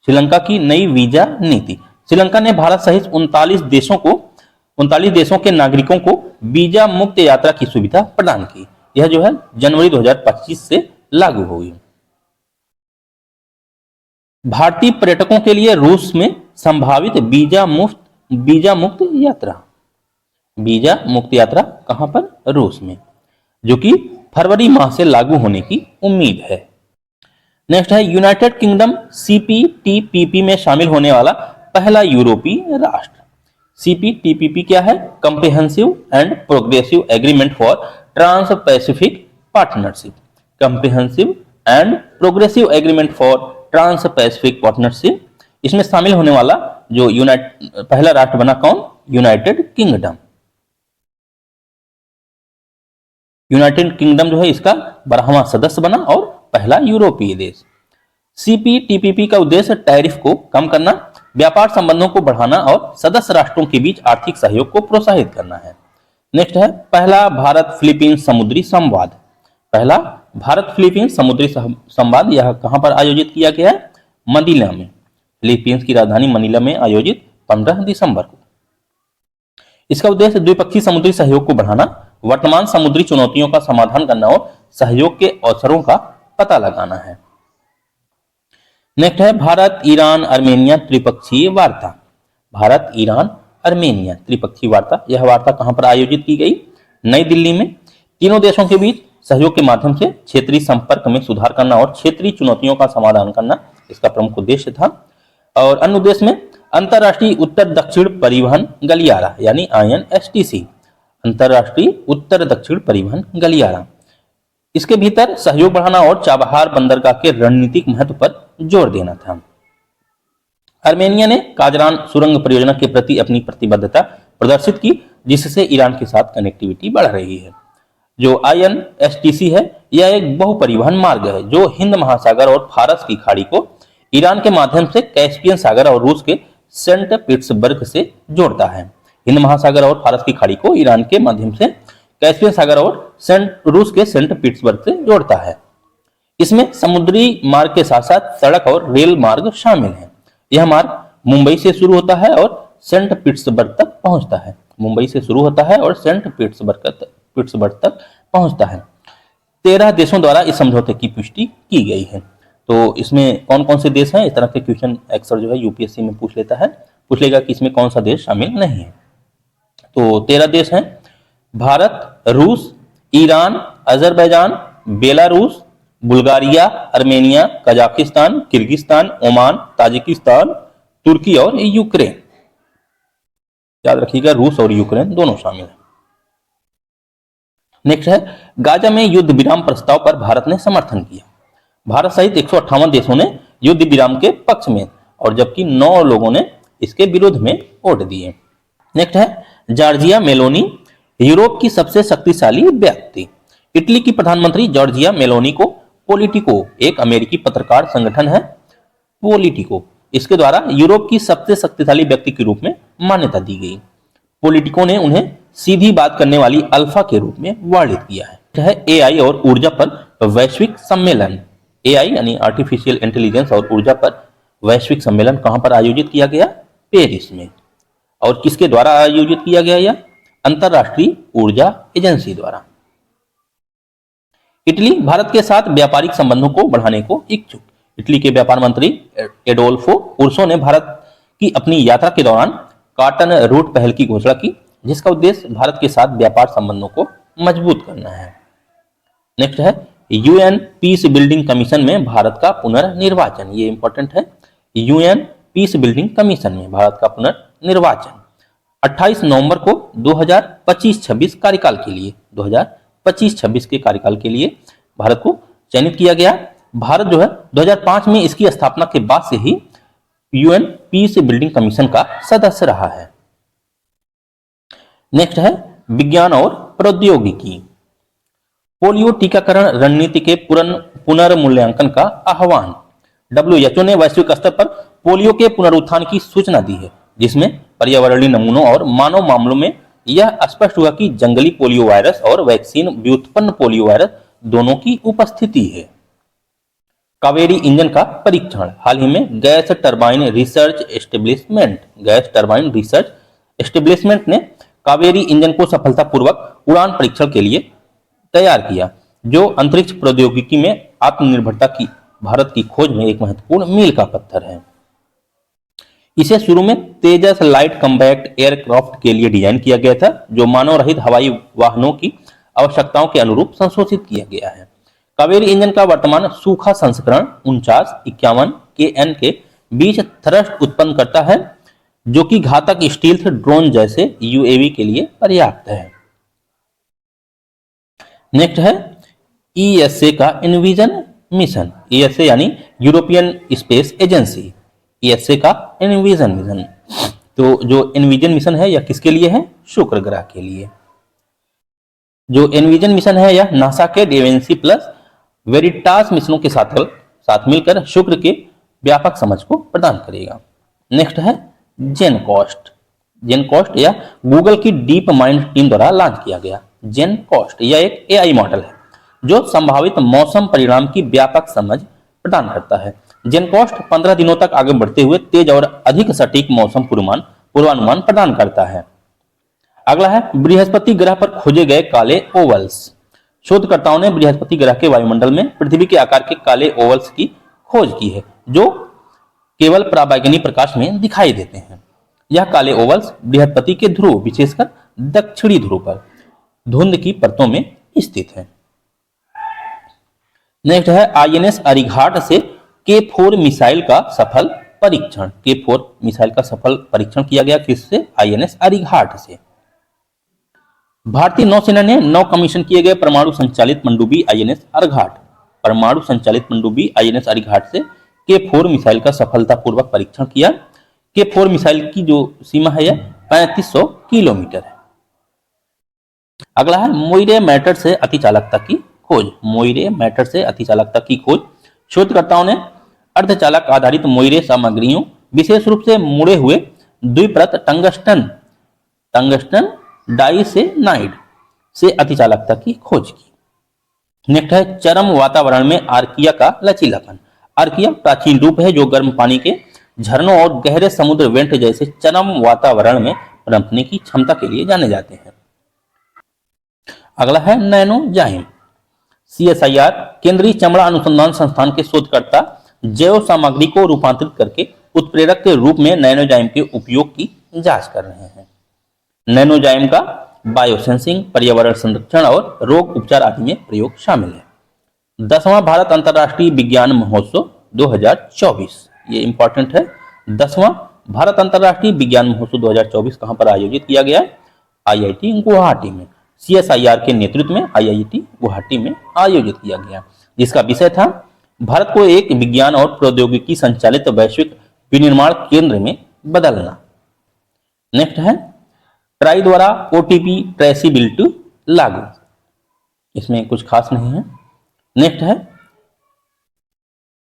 श्रीलंका की नई वीजा नीति। श्रीलंका ने भारत सहित 39 देशों के नागरिकों को वीजा मुक्त यात्रा की सुविधा प्रदान की। यह जो है जनवरी 2025 से लागू होगी। भारतीय पर्यटकों के लिए रूस में संभावित वीजा मुक्त यात्रा। वीजा मुक्त यात्रा कहां पर? रूस में, जो कि फरवरी माह से लागू होने की उम्मीद है। नेक्स्ट है यूनाइटेड किंगडम CPTPP में शामिल होने वाला पहला यूरोपीय राष्ट्र। CPTPP क्या है? Comprehensive and progressive agreement for trans Pacific partnership. Comprehensive and progressive agreement for trans Pacific partnership. इसमें शामिल होने वाला जो पहला राष्ट्र बना कौन? United kingdom. यूनाइटेड किंगडम जो है इसका 12वां सदस्य बना और पहला यूरोपीय देश। CPTPP का उद्देश्य टैरिफ को कम करना, व्यापार संबंधों को बढ़ाना और सदस्य राष्ट्रों के बीच आर्थिक सहयोग को प्रोत्साहित करना है। नेक्स्ट है पहला भारत फिलीपींस समुद्री संवाद। पहला भारत फिलीपींस समुद्री संवाद यह कहां पर आयोजित किया गया है? मनीला में। फिलीपींस की राजधानी मनीला में आयोजित 15 दिसंबर को। इसका उद्देश्य द्विपक्षीय समुद्री सहयोग को बढ़ाना, वर्तमान समुद्री चुनौतियों का समाधान करना और सहयोग के अवसरों का पता लगाना है। नेक्स्ट है भारत ईरान अर्मेनिया त्रिपक्षीय वार्ता। भारत ईरान अर्मेनिया त्रिपक्षीय वार्ता। यह वार्ता कहां पर आयोजित की गई? नई दिल्ली में। तीनों देशों के बीच सहयोग के माध्यम से क्षेत्रीय संपर्क में सुधार करना और क्षेत्रीय चुनौतियों का समाधान करना इसका प्रमुख उद्देश्य था। और अन्य उद्देश्य में अंतरराष्ट्रीय उत्तर दक्षिण परिवहन गलियारा यानी INSTC, अंतरराष्ट्रीय उत्तर दक्षिण परिवहन गलियारा। इसके भीतर सहयोग बढ़ाना और चाबहार बंदरगाह के रणनीतिक महत्व पर जोर देना था। आर्मेनिया ने काजरान सुरंग परियोजना के प्रति अपनी प्रतिबद्धता प्रदर्शित की, जिससे ईरान के साथ कनेक्टिविटी बढ़ रही है। जो INSTC है यह एक बहुपरिवहन मार्ग है जो हिंद महासागर और फारस की खाड़ी को ईरान के माध्यम से कैस्पियन सागर और रूस के सेंट पीटर्सबर्ग से जोड़ता है। हिंद महासागर और फारस की खाड़ी को ईरान के माध्यम से कैस्पियन सागर और रूस के सेंट पीटर्सबर्ग से जोड़ता है। इसमें समुद्री मार्ग के साथ साथ सड़क और रेल मार्ग शामिल है। यह मार्ग मुंबई से शुरू होता है और सेंट पीटर्सबर्ग तक पहुंचता है। मुंबई से शुरू होता है और सेंट पीटर्सबर्ग तक पहुंचता है। 13 देशों द्वारा इस समझौते की पुष्टि की गई है। तो इसमें कौन कौन से देश हैं, इस तरह के क्वेश्चन अक्सर जो है यूपीएससी में पूछ लेगा कि इसमें कौन सा देश शामिल नहीं है। तो 13 देश हैं: भारत, रूस, Iran, Azerbaijan, Belarus, Bulgaria, Armenia, Kazakhstan, Kyrgyzstan, Oman, Tajikistan, तुर्की और यूक्रेन। याद रखिएगा, रूस और यूक्रेन दोनों शामिल हैं। नेक्स्ट है, गाजा में युद्ध विराम प्रस्ताव पर भारत ने समर्थन किया। भारत सहित 158 देशों ने युद्ध विराम के पक्ष में और जबकि 9 लोगों ने इसके विरोध में वोट दिए। नेक्स्ट है, जॉर्जिया मेलोनी यूरोप की सबसे शक्तिशाली व्यक्ति। इटली की प्रधानमंत्री जॉर्जिया मेलोनी को पॉलिटिको, एक अमेरिकी पत्रकार संगठन है पॉलिटिको, इसके द्वारा यूरोप की सबसे शक्तिशाली व्यक्ति के रूप में मान्यता दी गई। पॉलिटिको ने उन्हें सीधी बात करने वाली अल्फा के रूप में वर्णित किया है। एआई और ऊर्जा पर वैश्विक सम्मेलन। एआई यानी आर्टिफिशियल इंटेलिजेंस और ऊर्जा पर वैश्विक सम्मेलन कहां पर आयोजित किया गया? पेरिस में। और किसके द्वारा आयोजित किया गया? यह अंतरराष्ट्रीय ऊर्जा एजेंसी द्वारा। इटली भारत के साथ व्यापारिक संबंधों को बढ़ाने को इच्छुक। इटली के व्यापार मंत्री एडोल्फो उर्सो ने भारत की अपनी यात्रा के दौरान कार्टन रूट पहल की घोषणा की, जिसका उद्देश्य भारत के साथ व्यापार संबंधों को मजबूत करना है। नेक्स्ट है, यूएन पीस बिल्डिंग कमीशन में भारत का पुनर्निर्वाचन। ये इंपॉर्टेंट है। यूएन पीस बिल्डिंग कमीशन में भारत का पुनर्निर्वाचन 28 नवंबर को 2025-26 कार्यकाल के लिए 2025-26 के कार्यकाल के लिए भारत को चयनित किया गया। भारत जो है 2005 में इसकी स्थापना के बाद से ही यूएन पीस बिल्डिंग कमीशन का सदस्य रहा है। नेक्स्ट है, विज्ञान और प्रौद्योगिकी। पोलियो टीकाकरण रणनीति के पुनर्मूल्यांकन का आह्वान। डब्ल्यूएचओ ने वैश्विक स्तर पर पोलियो के पुनरुत्थान की सूचना दी है, जिसमें पर्यावरणीय नमूनों और मानव मामलों में यह स्पष्ट हुआ कि जंगली पोलियो वायरस और वैक्सीन व्युत्पन्न पोलियो वायरस दोनों की उपस्थिति है। कावेरी इंजन का परीक्षण। हाल ही में गैस टरबाइन रिसर्च एस्टेब्लिशमेंट ने कावेरी इंजन को सफलतापूर्वक उड़ान परीक्षण के लिए तैयार किया, जो अंतरिक्ष प्रौद्योगिकी में आत्मनिर्भरता की भारत की खोज में एक महत्वपूर्ण मील का पत्थर है। इसे शुरू में तेजस लाइट कॉम्बैक्ट एयरक्राफ्ट के लिए डिजाइन किया गया था, जो मानव रहित हवाई वाहनों की आवश्यकताओं के अनुरूप संशोधित किया गया है। कावेरी इंजन का वर्तमान सूखा संस्करण 49-51 KN के बीच थ्रस्ट उत्पन्न करता है, जो कि घातक स्टील्थ ड्रोन जैसे यूएवी के लिए पर्याप्त है। नेक्स्ट है, ईएसए का एनविजन मिशन। ईएसए यानी यूरोपियन स्पेस एजेंसी। ईएसए का एनविजन मिशन, तो जो एनविजन मिशन है यह किसके लिए है? शुक्र ग्रह के लिए। जो एनविजन मिशन है यह नासा के डेवेंसी प्लस वेरिटास मिशनों के साथ मिलकर शुक्र के व्यापक समझ को प्रदान करेगा। नेक्स्ट है, जेनकॉस्ट। जेनकॉस्ट या गूगल की डीप माइंड टीम द्वारा लॉन्च किया गया। जेनकॉस्ट यह एक एआई मॉडल है जो संभावित मौसम परिणाम की व्यापक समझ प्रदान करता है। जेनकॉस्ट 15 दिनों तक आगे बढ़ते हुए तेज और अधिक सटीक मौसम पूर्वानुमान प्रदान करता है। अगला है, बृहस्पति ग्रह पर खोजे गए काले ओवल्स। शोधकर्ताओं ने बृहस्पति ग्रह के वायुमंडल में पृथ्वी के आकार के काले ओवल्स की खोज की है, जो केवल पराबैंगनी प्रकाश में दिखाई देते हैं। यह काले ओवल्स बृहस्पति के ध्रुव, विशेषकर दक्षिणी ध्रुव पर धुंध की परतों में स्थित है। नेक्स्ट है, आईएनएस अरिघाट से K4 मिसाइल का सफल परीक्षण। K4 मिसाइल का सफल परीक्षण किया गया किससे? आईएनएस अरिघाट से। भारतीय नौसेना ने नौ कमीशन किए गए परमाणु संचालित पनडुब्बी आईएनएस अरिघाट से K4 मिसाइल का सफलतापूर्वक परीक्षण किया। K4 मिसाइल की जो सीमा है यह 3500 किलोमीटर है। अगला है, मोइरे मैटर से अतिचालकता की खोज। मोइरे मैटर से अतिचालकता की खोज। शोधकर्ताओं ने अर्धचालक आधारित मोइरे सामग्रियों, विशेष रूप से मुड़े हुए द्विपरत टंगस्टन डाइसेनाइड से अतिचालकता की खोज की। नेक्स्ट है चरम वातावरण में आर्किया का लचीलापन। आर्किया प्राचीन रूप है जो गर्म पानी के झरनों और गहरे समुद्र वेंट जैसे चरम वातावरण में पनपने की क्षमता के लिए जाने जाते हैं। अगला है नैनोजाइम। CSIR केंद्रीय चमड़ा अनुसंधान संस्थान के शोधकर्ता जैव सामग्री को रूपांतरित करके उत्प्रेरक के रूप में नैनोजाइम के उपयोग की जांच कर रहे हैं। नैनोजाइम का बायोसेंसिंग, पर्यावरण संरक्षण और रोग उपचार आदि में प्रयोग शामिल है। 10वां भारत अंतर्राष्ट्रीय विज्ञान महोत्सव 2024, ये इंपॉर्टेंट है। 10वां भारत अंतर्राष्ट्रीय विज्ञान महोत्सव 2024 कहां पर आयोजित किया गया? IIT गुवाहाटी में। CSIR के नेतृत्व में IIT गुवाहाटी में आयोजित किया गया, जिसका विषय था भारत को एक विज्ञान और प्रौद्योगिकी संचालित वैश्विक विनिर्माण केंद्र में बदलना। नेक्स्ट है ट्राई द्वारा OTP ट्रेसिबिलिटी लागू, इसमें कुछ खास नहीं है। नेक्स्ट है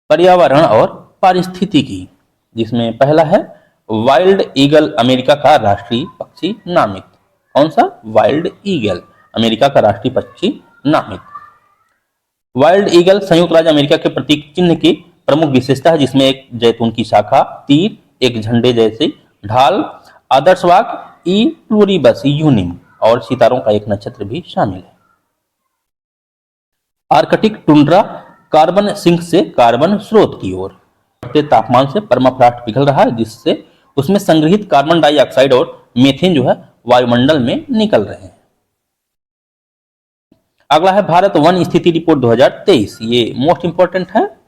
पर्यावरण और पारिस्थितिकी, जिसमें पहला है वाइल्ड ईगल अमेरिका का राष्ट्रीय पक्षी नामित। कौन सा? वाइल्ड ईगल अमेरिका का राष्ट्रीय पक्षी नामित। वाइल्ड ईगल संयुक्त राज्य अमेरिका के प्रतीक चिन्ह की प्रमुख विशेषता है, जिसमें एक जैतून की शाखा, तीर, एक झंडे जैसे ढाल, आदर्श वाक्य ई प्लूरिबस यूनिम और सितारों का एक नक्षत्र भी शामिल है। आर्कटिक टुंड्रा कार्बन सिंक से कार्बन स्रोत की ओर बढ़ते तापमान से परमाफ्रॉस्ट पिघल रहा है, जिससे उसमें संग्रहित कार्बन डाइऑक्साइड और मीथेन जो है वायुमंडल में निकल रहे हैं। अगला है भारत वन स्थिति रिपोर्ट 2023, ये मोस्ट इंपोर्टेंट है।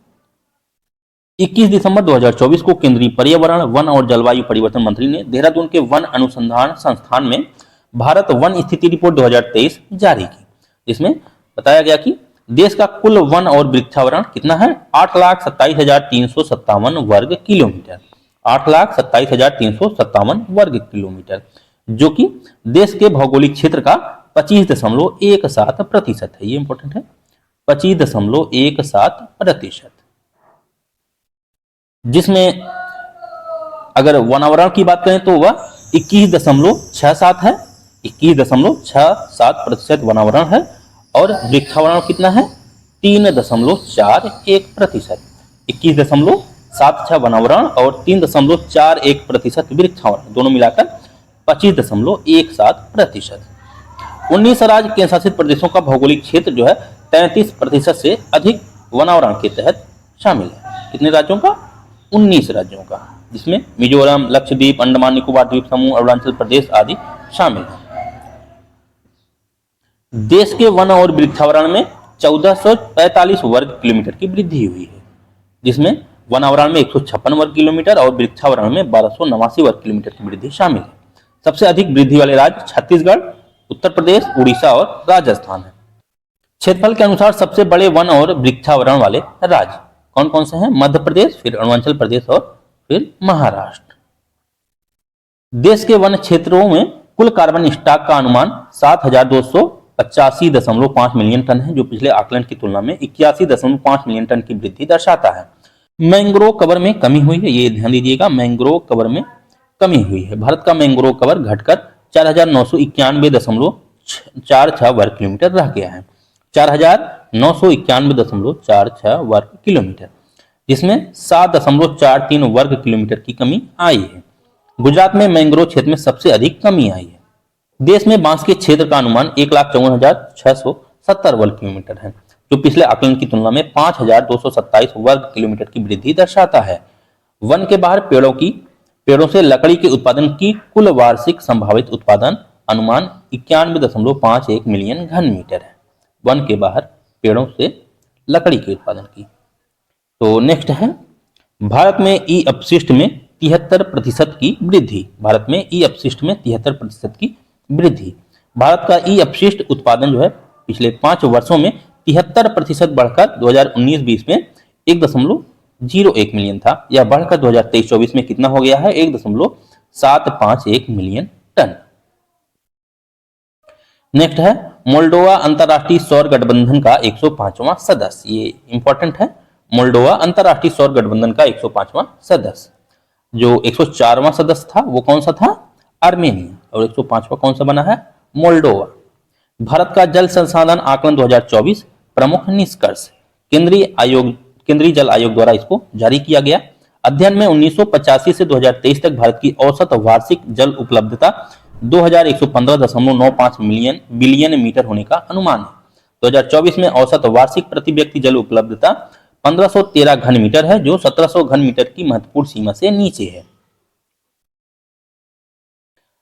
21 दिसंबर 2024 को केंद्रीय पर्यावरण, वन और जलवायु परिवर्तन मंत्री ने देहरादून के वन अनुसंधान संस्थान में भारत वन स्थिति रिपोर्ट 2023 जारी की, जिसमें बताया गया कि देश का कुल वन और वृक्षावरण कितना है? 8,27,357 वर्ग किलोमीटर। 8,27,357 वर्ग किलोमीटर, जो कि देश के भौगोलिक क्षेत्र का 25.17% है। ये इंपॉर्टेंट है, 25.17%, जिसमें अगर वनावरण की बात करें तो वह 21.67 है। 21.67% वनावरण है और वृक्षावरण कितना है? 3.41%। 21.76 वनावरण और 3.41% वृक्षावरण, दोनों मिलाकर 25.17%। 19 राज्य केंद्र शासित प्रदेशों का भौगोलिक क्षेत्र जो है 33% से अधिक वनावरण के तहत शामिल है। कितने राज्यों का? 19 राज्यों का, जिसमें मिजोरम, लक्षद्वीप, अंडमान निकोबार द्वीप समूह, अरुणाचल प्रदेश आदि शामिल हैं। देश के वन और वृक्षावरण में 1445 वर्ग किलोमीटर की वृद्धि हुई है, जिसमें वनावरण में 156 वर्ग किलोमीटर और वृक्षावरण में 1289 वर्ग किलोमीटर की वृद्धि शामिल है। सबसे अधिक वृद्धि वाले राज्य छत्तीसगढ़, उत्तर प्रदेश, उड़ीसा और राजस्थान है। क्षेत्रफल के अनुसार सबसे बड़े वन और वृक्षावरण वाले राज्य कौन कौन से हैं? मध्य प्रदेश, फिर अरुणाचल प्रदेश और फिर महाराष्ट्र। देश के वन क्षेत्रों में कुल कार्बन स्टॉक का अनुमान 7,285.5 मिलियन टन है, जो पिछले आकलन की तुलना में 81.5 मिलियन टन की वृद्धि दर्शाता है। मैंग्रोव कवर में कमी हुई है, ये ध्यान दीजिएगा, मैंग्रोव कवर में कमी हुई है। भारत का मैंग्रोव कवर घटकर 4,991.46 वर्ग किलोमीटर रह गया है। 4,991.46 वर्ग किलोमीटर, जिसमें 7.43 वर्ग किलोमीटर की कमी आई है। गुजरात में मैंग्रोव क्षेत्र में सबसे अधिक कमी आई है। देश में बांस के क्षेत्र का अनुमान 1,54,670 वर्ग किलोमीटर है, जो पिछले आकलन की तुलना में 5,227 वर्ग किलोमीटर की वृद्धि दर्शाता है। वन के बाहर पेड़ों से लकड़ी के उत्पादन की कुल वार्षिक संभावित उत्पादन अनुमान 91.51 मिलियन घन मीटर है। वन के बाहर पेड़ों से लकड़ी के उत्पादन की। तो नेक्स्ट है भारत में ई अपशिष्ट में 73% की वृद्धि। भारत में ई अपशिष्ट में 73% की वृद्धि। भारत का ई अपशिष्ट उत्पादन जो है पिछले 5 वर्षों में 73% बढ़कर 2019-20 में 1.01 मिलियन था। यह बढ़कर 2023-24 में कितना हो गया है? 1.751 मिलियन टन। नेक्स्ट है मोल्डोवा अंतरराष्ट्रीय सौर गठबंधन का 105वां सदस्य। ये इंपॉर्टेंट है। मोल्डोवा अंतरराष्ट्रीय सौर गठबंधन का 105वां सदस्य। जो 104वां सदस्य था वो कौन सा था? आर्मेनिया। और 105वां कौन सा बना है? मोल्डोवा। भारत का जल संसाधन आकलन 2024 प्रमुख निष्कर्ष। केंद्रीय जल आयोग द्वारा इसको जारी किया गया। अध्ययन में 1985 से 2023 तक भारत की औसत वार्षिक जल उपलब्धता 2115.95 बिलियन मीटर होने का अनुमान है। 2024 में औसत वार्षिक प्रति व्यक्ति जल उपलब्धता 1513 घन मीटर है, जो 1700 घन मीटर की महत्वपूर्ण सीमा से नीचे है।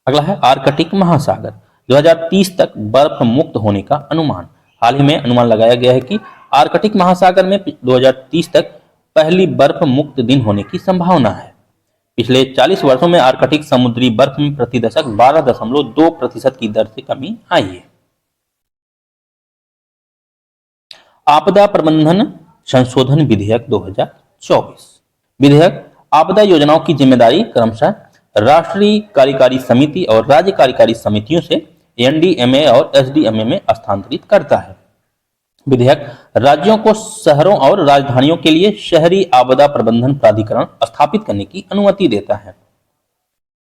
अगला है आर्कटिक महासागर। 2030 तक बर्फ मुक्त होने का अनुमान। हाल ही में अनुमान लगाया गया है कि आर्कटिक महासागर में 2030 तक पहली बर्फ मुक्त दिन होने की संभावना है। पिछले 40 वर्षों में आर्कटिक समुद्री बर्फ में प्रति दशक 12.2% की दर से कमी आई है। आपदा प्रबंधन संशोधन विधेयक 2024। विधेयक आपदा योजनाओं की जिम्मेदारी क्रमशः राष्ट्रीय कार्यकारी समिति और राज्य कार्यकारी समितियों से एनडीएमए और एसडीएमए में स्थानांतरित करता है। विधेयक राज्यों को शहरों और राजधानियों के लिए शहरी आपदा प्रबंधन प्राधिकरण स्थापित करने की अनुमति देता है।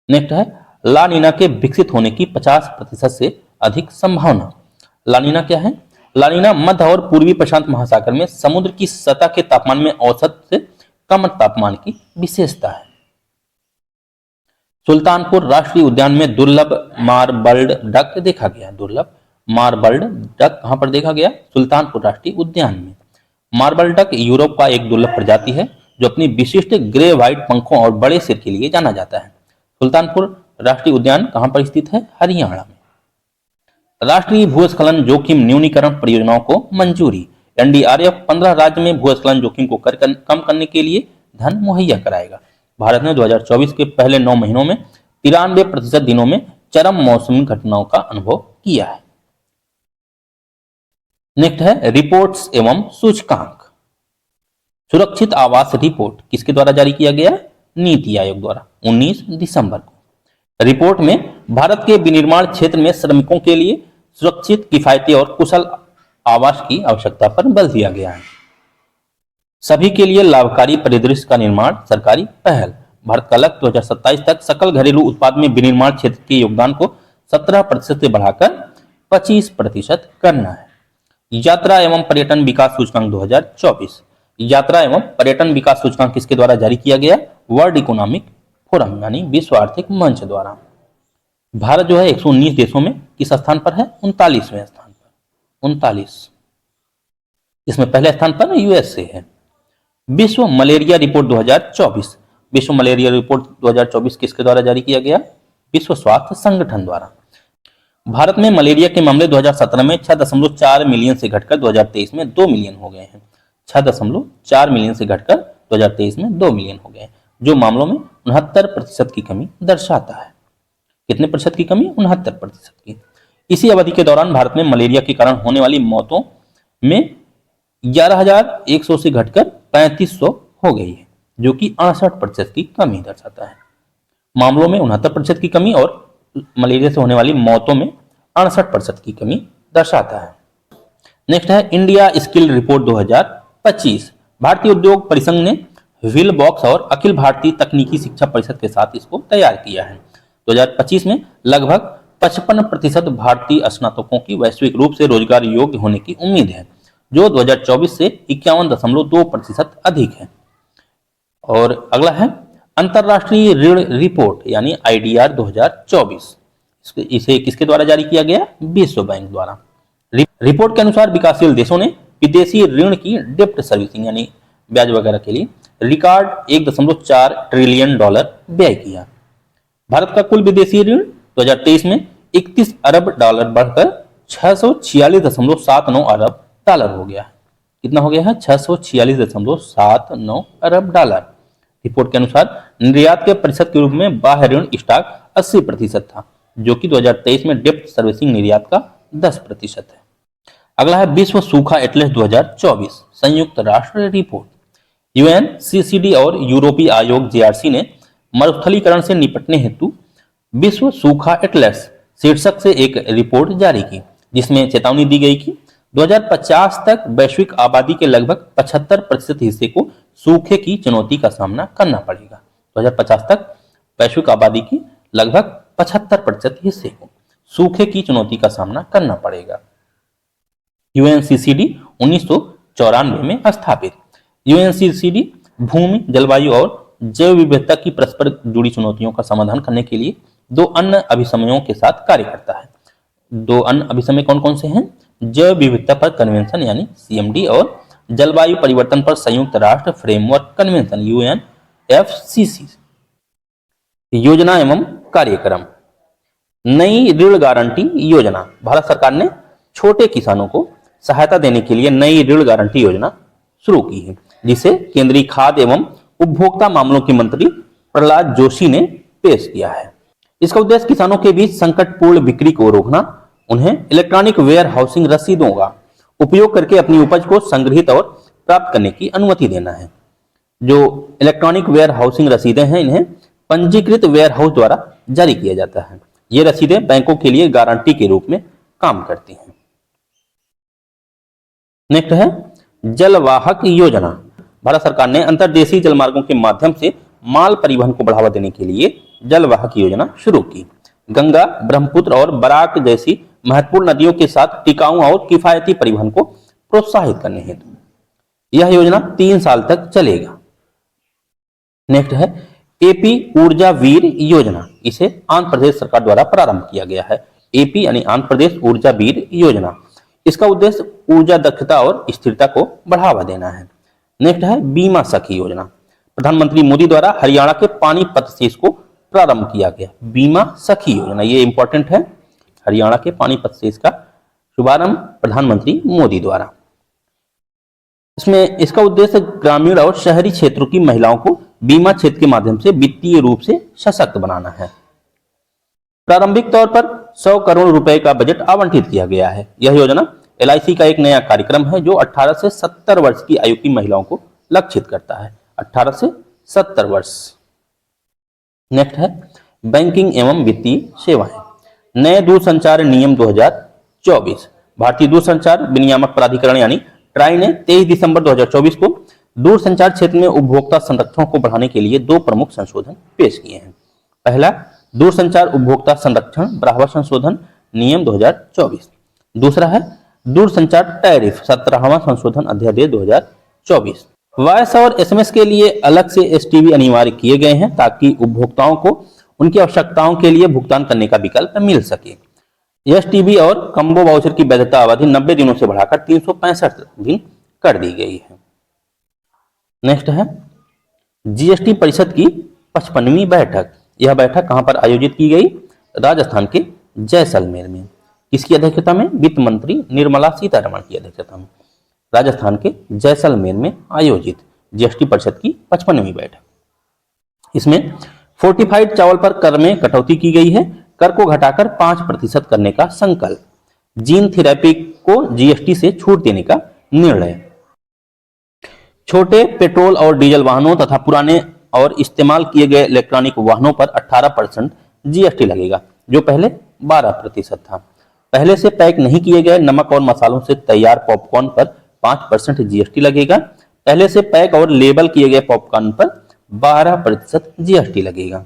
नेक्स्ट है ला नीना के विकसित होने की 50% से अधिक संभावना। ला नीना क्या है? ला नीना मध्य और पूर्वी प्रशांत महासागर में समुद्र की सतह के तापमान में औसत से कम तापमान की विशेषता है। सुल्तानपुर राष्ट्रीय उद्यान में दुर्लभ मार्बल्ड डक देखा गया। दुर्लभ मार्बल्ड डक कहां पर देखा गया? सुल्तानपुर राष्ट्रीय उद्यान में। मार्बल डक यूरोप का एक दुर्लभ प्रजाति है जो अपनी विशिष्ट ग्रे व्हाइट पंखों और बड़े सिर के लिए जाना जाता है। सुल्तानपुर राष्ट्रीय उद्यान कहां पर स्थित है? हरियाणा में। राष्ट्रीय भूस्खलन जोखिम न्यूनीकरण परियोजनाओं को मंजूरी। एनडीआरएफ 15 राज्य में भूस्खलन जोखिम को कम करने के लिए धन मुहैया कराएगा। भारत ने 2024 के पहले 9 महीनों में 93% दिनों में चरम मौसमी घटनाओं का अनुभव किया है। नेक्स्ट है रिपोर्ट्स एवं सूचकांक। सुरक्षित आवास रिपोर्ट किसके द्वारा जारी किया गया? नीति आयोग द्वारा 19 दिसंबर को। रिपोर्ट में भारत के विनिर्माण क्षेत्र में श्रमिकों के लिए सुरक्षित, किफायती और कुशल आवास की आवश्यकता पर बल दिया गया है। सभी के लिए लाभकारी परिदृश्य का निर्माण सरकारी पहल। भारत का लक्ष्य 2027 तक सकल घरेलू उत्पाद में विनिर्माण क्षेत्र के योगदान को 17% से बढ़ाकर 25% करना है। यात्रा एवं पर्यटन विकास सूचकांक 2024। यात्रा एवं पर्यटन विकास सूचकांक किसके द्वारा जारी किया गया? वर्ल्ड इकोनॉमिक फोरम यानी विश्व आर्थिक मंच द्वारा। भारत जो है 119 देशों में किस स्थान पर है? 39वें स्थान पर। 39। इसमें पहले स्थान पर यूएसए है। विश्व मलेरिया रिपोर्ट 2024। विश्व मलेरिया रिपोर्ट 2024 किसके द्वारा जारी किया गया? विश्व स्वास्थ्य संगठन द्वारा। भारत में मलेरिया के मामले 2017 में 6.4 मिलियन से घटकर 2023 में 2 मिलियन हो गए हैं। 6.4 मिलियन से घटकर 2023 में 2 मिलियन हो गए हैं, जो मामलों में 69% की कमी दर्शाता है। कितने प्रतिशत की कमी? 69% की। इसी अवधि के दौरान भारत में मलेरिया के कारण होने वाली मौतों में 11,100 से घटकर 3500 हो गई है, जो कि 68% की कमी दर्शाता है। मामलों में 69% की कमी और मलेरिया से होने वाली मौतों में 68% की कमी दर्शाता है। नेक्स्ट है इंडिया स्किल रिपोर्ट 2025। भारतीय उद्योग परिसंघ ने व्हील बॉक्स और अखिल भारतीय तकनीकी शिक्षा परिषद के साथ इसको तैयार किया है। 2025 में लगभग 55% भारतीय स्नातकों की वैश्विक रूप से रोजगार योग्य होने की उम्मीद है, जो 2024 से 51.2% अधिक है। और अगला है अंतरराष्ट्रीय ऋण रिपोर्ट यानी आईडीआर 2024। इसे किसके द्वारा जारी किया गया? विश्व बैंक द्वारा। रिपोर्ट के अनुसार विकासशील देशों ने विदेशी ऋण की डेप्ट सर्विसिंग यानी ब्याज वगैरह के लिए रिकॉर्ड $1.4 ट्रिलियन व्यय किया। भारत का कुल विदेशी ऋण 2023 में $31 अरब बढ़कर $646.79 अरब हो गया है। कितना हो गया है? $646.79 अरब। रिपोर्ट के अनुसार निर्यात के प्रतिशत के रूप में बाह्य ऋण स्टॉक 80% था, जो कि 2023 में डेप्ट सर्विसिंग निर्यात का 10% है। अगला है विश्व सूखा एटलस 2024 संयुक्त राष्ट्र रिपोर्ट। यूएनसीसीडी और यूरोपीय आयोग जेआरसी ने मरुस्थलीकरण से निपटने हेतु विश्व सूखा एटलस शीर्षक से एक रिपोर्ट जारी की, जिसमें चेतावनी दी गई कि 2050 तक वैश्विक आबादी के लगभग 75% हिस्से को सूखे की चुनौती का सामना करना पड़ेगा। 2050 तक वैश्विक आबादी की लगभग 75% हिस्से को सूखे की चुनौती का सामना करना पड़ेगा। यूएनसीसीडी 1994 में स्थापित। यूएनसीसीडी भूमि, जलवायु और जैव विविधता की परस्पर जुड़ी चुनौतियों का समाधान करने के लिए 2 अन्य अभिसमयों के साथ कार्य करता है। 2 अन्य अभिसमय कौन कौन से हैं? जैव विविधता पर कन्वेंशन यानी सीएमडी और जलवायु परिवर्तन पर संयुक्त राष्ट्र फ्रेमवर्क कन्वेंशन यूएनएफसीसी। योजना एवं कार्यक्रम। नई ऋण गारंटी योजना। भारत सरकार ने छोटे किसानों को सहायता देने के लिए नई ऋण गारंटी योजना शुरू की है, जिसे केंद्रीय खाद्य एवं उपभोक्ता मामलों के मंत्री प्रहलाद जोशी ने पेश किया है। इसका उद्देश्य किसानों के बीच संकटपूर्ण बिक्री को रोकना, उन्हें इलेक्ट्रॉनिक वेयर हाउसिंग रसीदों का उपयोग करके अपनी उपज को संग्रहित और प्राप्त करने की अनुमति देना है। जो इलेक्ट्रॉनिक वेयर हाउसिंग रसीदें हैं, इन्हें पंजीकृत वेयर हाउस द्वारा जारी किया जाता है। ये रसीदें बैंकों के लिए गारंटी के रूप में काम करती हैं। नेक्स्ट है जलवाहक योजना। भारत सरकार ने अंतर्देशीय जलमार्गों के माध्यम से माल परिवहन को बढ़ावा देने के लिए जलवाहक योजना शुरू की। गंगा, ब्रह्मपुत्र और बराक जैसी महत्वपूर्ण नदियों के साथ टिकाऊ और किफायती परिवहन को प्रोत्साहित करने हेतु यह योजना 3 साल तक चलेगा। नेक्स्ट है एपी ऊर्जा वीर योजना। इसे आंध्र प्रदेश सरकार द्वारा प्रारंभ किया गया है। एपी यानी आंध्र प्रदेश ऊर्जा वीर योजना। इसका उद्देश्य ऊर्जा दक्षता और स्थिरता को बढ़ावा देना है। नेक्स्ट है बीमा सखी योजना। प्रधानमंत्री मोदी द्वारा हरियाणा के पानीपत से इसको प्रारंभ किया गया। बीमा सखी योजना ये इंपॉर्टेंट है। हरियाणा के पानीपत से इसका शुभारंभ प्रधानमंत्री मोदी द्वारा। इसमें इसका उद्देश्य ग्रामीण और शहरी क्षेत्रों की महिलाओं को बीमा क्षेत्र के माध्यम से वित्तीय रूप से सशक्त बनाना है। प्रारंभिक तौर पर 100 करोड़ रुपए का बजट आवंटित किया गया है। यह योजना एलआईसी का एक नया कार्यक्रम है जो 18 से 70 वर्ष की आयु की महिलाओं को लक्षित करता है। 18 से 70 वर्ष। नेक्स्ट है बैंकिंग एवं वित्तीय सेवाएं। नए दूरसंचार नियम 2024। भारतीय दूरसंचार विनियामक प्राधिकरण यानी ट्राई ने 23 दिसंबर 2024 को दूरसंचार क्षेत्र में उपभोक्ता संरक्षण को बढ़ाने के लिए 2 प्रमुख संशोधन पेश किए हैं। पहला, दूरसंचार उपभोक्ता संरक्षण बढ़ावा संशोधन नियम 2024। दूसरा है दूरसंचार टैरिफ 17वां संशोधन अध्यादेश 2024। वॉइस और एसएमएस के लिए अलग से एसटीबी अनिवार्य किए गए हैं ताकि उपभोक्ताओं को उनकी आवश्यकताओं के लिए भुगतान करने का विकल्प मिल सके। एसटीबी और कम्बो वाउचर की वैधता अवधि 90 दिनों से बढ़ाकर 365 दिन कर दी गई है। नेक्स्ट है जीएसटी परिषद की 55वीं बैठक। यह बैठक कहां पर आयोजित की गई? राजस्थान के जैसलमेर में। किसकी अध्यक्षता में? वित्त मंत्री निर्मला सीतारमण की अध्यक्षता में राजस्थान के जैसलमेर में आयोजित जीएसटी परिषद की 55वीं बैठक। इसमें फोर्टिफाइड चावल पर कर में कटौती की गई है। कर को घटाकर 5% करने का संकल्प। जीन थेरेपी को जीएसटी से छूट देने का निर्णय। छोटे पेट्रोल और डीजल वाहनों तथा पुराने और इस्तेमाल किए गए इलेक्ट्रॉनिक वाहनों पर 18% जीएसटी लगेगा, जो पहले 12% था। पहले से पैक नहीं किए गए नमक और मसालों से तैयार पॉपकॉर्न पर 5% जीएसटी लगेगा। पहले से पैक और लेबल किए गए पॉपकॉर्न पर 12% जीएसटी लगेगा।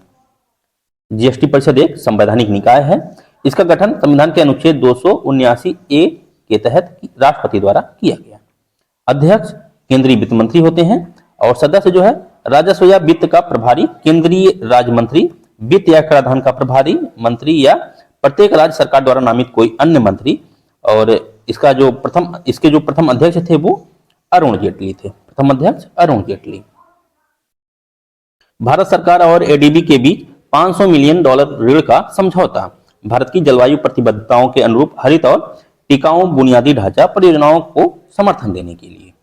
जीएसटी परिषद एक संवैधानिक निकाय है। इसका गठन संविधान के अनुच्छेद 279A के तहत राष्ट्रपति द्वारा किया गया। अध्यक्ष केंद्रीय वित्त मंत्री होते हैं और सदस्य जो है राजस्व या वित्त का प्रभारी, केंद्रीय राज्य मंत्री, वित्त या कराधान का प्रभारी मंत्री या प्रत्येक राज्य सरकार द्वारा नामित कोई अन्य मंत्री। और इसके जो प्रथम अध्यक्ष थे वो अरुण जेटली थे। प्रथम अध्यक्ष अरुण जेटली। भारत सरकार और एडीबी के बीच $500 मिलियन ऋण का समझौता। भारत की जलवायु प्रतिबद्धताओं के अनुरूप हरित और टिकाऊ बुनियादी ढांचा परियोजनाओं को समर्थन देने के लिए।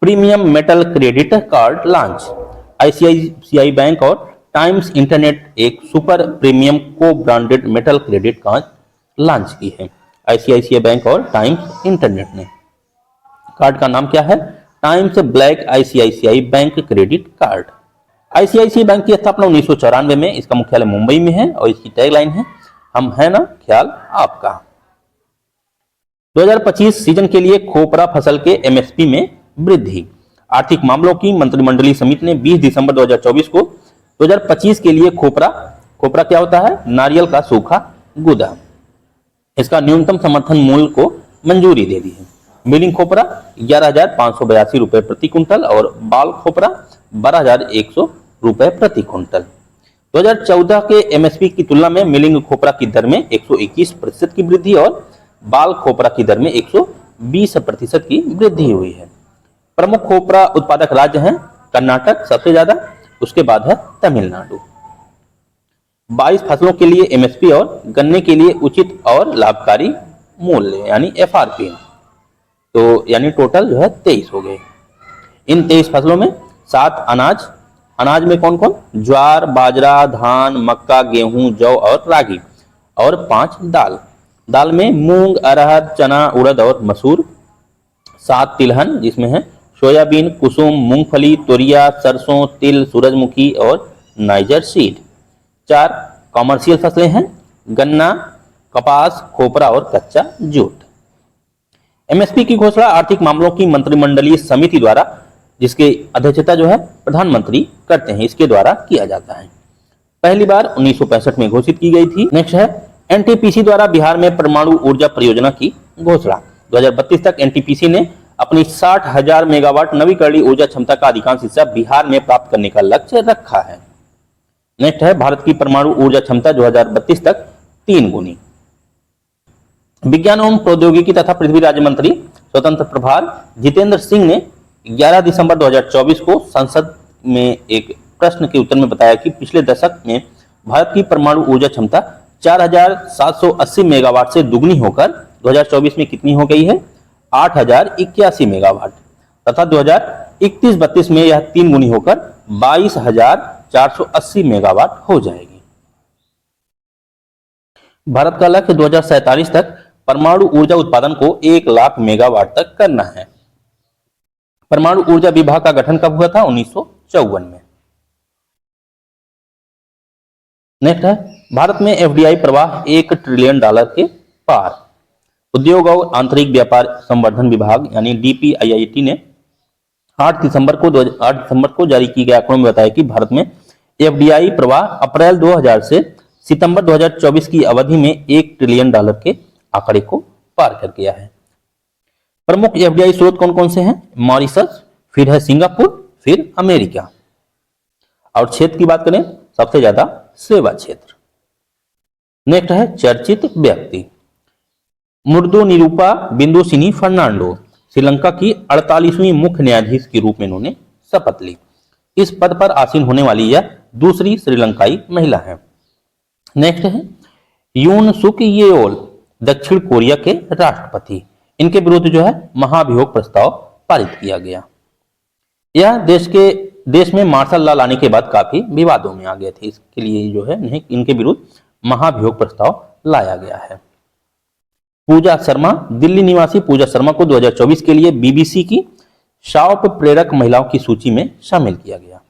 Premium metal credit card launch. ICICI bank और टाइम्स इंटरनेट एक सुपर प्रीमियम को branded metal credit card launch की है। आईसीआईसीआई बैंक और टाइम्स इंटरनेट ने। कार्ड का नाम क्या है? Times black ICICI bank credit card. ICICI bank की स्थापना 1994 में। इसका मुख्यालय मुंबई में है और इसकी टैगलाइन है, हम है ना ख्याल आपका। 2025 सीजन के लिए खोपरा फसल के एमएसपी में वृद्धि। आर्थिक मामलों की मंत्रिमंडलीय समिति ने 20 दिसंबर 2024 को 2025 के लिए खोपरा क्या होता है? नारियल का सूखा गुदा, इसका न्यूनतम समर्थन मूल्य को मंजूरी दे दी है। मिलिंग खोपरा 11,582 रुपए प्रति कुंटल और बाल खोपरा 12,100 रुपए प्रति कुंटल। 2014 के एमएसपी की तुलना में मिलिंग खोपरा की दर में 121% की वृद्धि और बाल खोपरा की दर में 120% की वृद्धि हुई है। प्रमुख खोपरा उत्पादक राज्य हैं कर्नाटक सबसे ज्यादा, उसके बाद है तमिलनाडु। 22 फसलों के लिए एमएसपी और गन्ने के लिए उचित और लाभकारी मूल्य यानी एफआरपी, तो यानी टोटल जो है 23 हो गए। इन 23 फसलों में 7 अनाज में कौन कौन? ज्वार, बाजरा, धान, मक्का, गेहूं, जौ और रागी, और 5 दाल में मूंग, अरहर, चना, उड़द और मसूर। 7 तिलहन जिसमें है सोयाबीन, कुसुम, मूंगफली, तोरिया, सरसों, तिल, सूरजमुखी और नाइजर सीड। 4 कॉमर्शियल फसलें हैं गन्ना, कपास, खोपरा और कच्चा जूट। एमएसपी की घोषणा आर्थिक मामलों की मंत्रिमंडलीय समिति द्वारा, जिसके अध्यक्षता जो है प्रधानमंत्री करते हैं, इसके द्वारा किया जाता है। पहली बार 1965 में घोषित की गई थी। नेक्स्ट है एनटीपीसी द्वारा बिहार में परमाणु ऊर्जा परियोजना की घोषणा। 2032 तक एनटीपीसी ने अपनी 60,000 मेगावाट नवीकरणीय ऊर्जा क्षमता का अधिकांश हिस्सा बिहार में प्राप्त करने का लक्ष्य रखा है। नेक्स्ट है भारत की परमाणु ऊर्जा क्षमता 2032 तक 3 गुनी। विज्ञान एवं प्रौद्योगिकी तथा पृथ्वी राज्य मंत्री स्वतंत्र प्रभार जितेंद्र सिंह ने 11 दिसंबर 2024 को संसद में एक प्रश्न के उत्तर में बताया कि पिछले दशक में भारत की परमाणु ऊर्जा क्षमता 4,780 मेगावाट से दुगनी होकर 2024 में कितनी हो गई है? 8,081 मेगावाट, तथा 2031-32 में यह 3 गुनी होकर 22,480 मेगावाट हो जाएगी। भारत का लक्ष्य 2047 तक परमाणु ऊर्जा उत्पादन को 1 लाख मेगावाट तक करना है। परमाणु ऊर्जा विभाग का गठन कब हुआ था? 1954 में। नेक्स्ट है भारत में एफडीआई प्रवाह $1 ट्रिलियन के पार। उद्योग और आंतरिक व्यापार संवर्धन विभाग यानी डीपीआईआईटी ने 8 दिसंबर को जारी किए गए आंकड़ों में बताया कि भारत में एफडीआई प्रवाह अप्रैल 2000 से सितंबर 2024 की अवधि में $1 ट्रिलियन के आंकड़े को पार कर गया है। प्रमुख एफडीआई स्रोत कौन कौन से हैं? मॉरिशस, फिर है सिंगापुर, फिर अमेरिका। और क्षेत्र की बात करें सबसे ज्यादा सेवा क्षेत्र। नेक्स्ट है चर्चित व्यक्ति। मुर्दो निरूपा बिंदुसिनी फर्नांडो श्रीलंका की 48वीं मुख्य न्यायाधीश के रूप में इन्होंने शपथ ली। इस पद पर आसीन होने वाली यह दूसरी श्रीलंकाई महिला है। नेक्स्ट है यून सुक येओल दक्षिण कोरिया के राष्ट्रपति। इनके विरुद्ध जो है महाभियोग प्रस्ताव पारित किया गया। यह देश में मार्शल लॉ लाने के बाद काफी विवादों में आ गए थे, इसके लिए जो है इनके विरुद्ध महाभियोग प्रस्ताव लाया गया है। पूजा शर्मा, दिल्ली निवासी पूजा शर्मा को 2024 के लिए बीबीसी की शॉप प्रेरक महिलाओं की सूची में शामिल किया गया।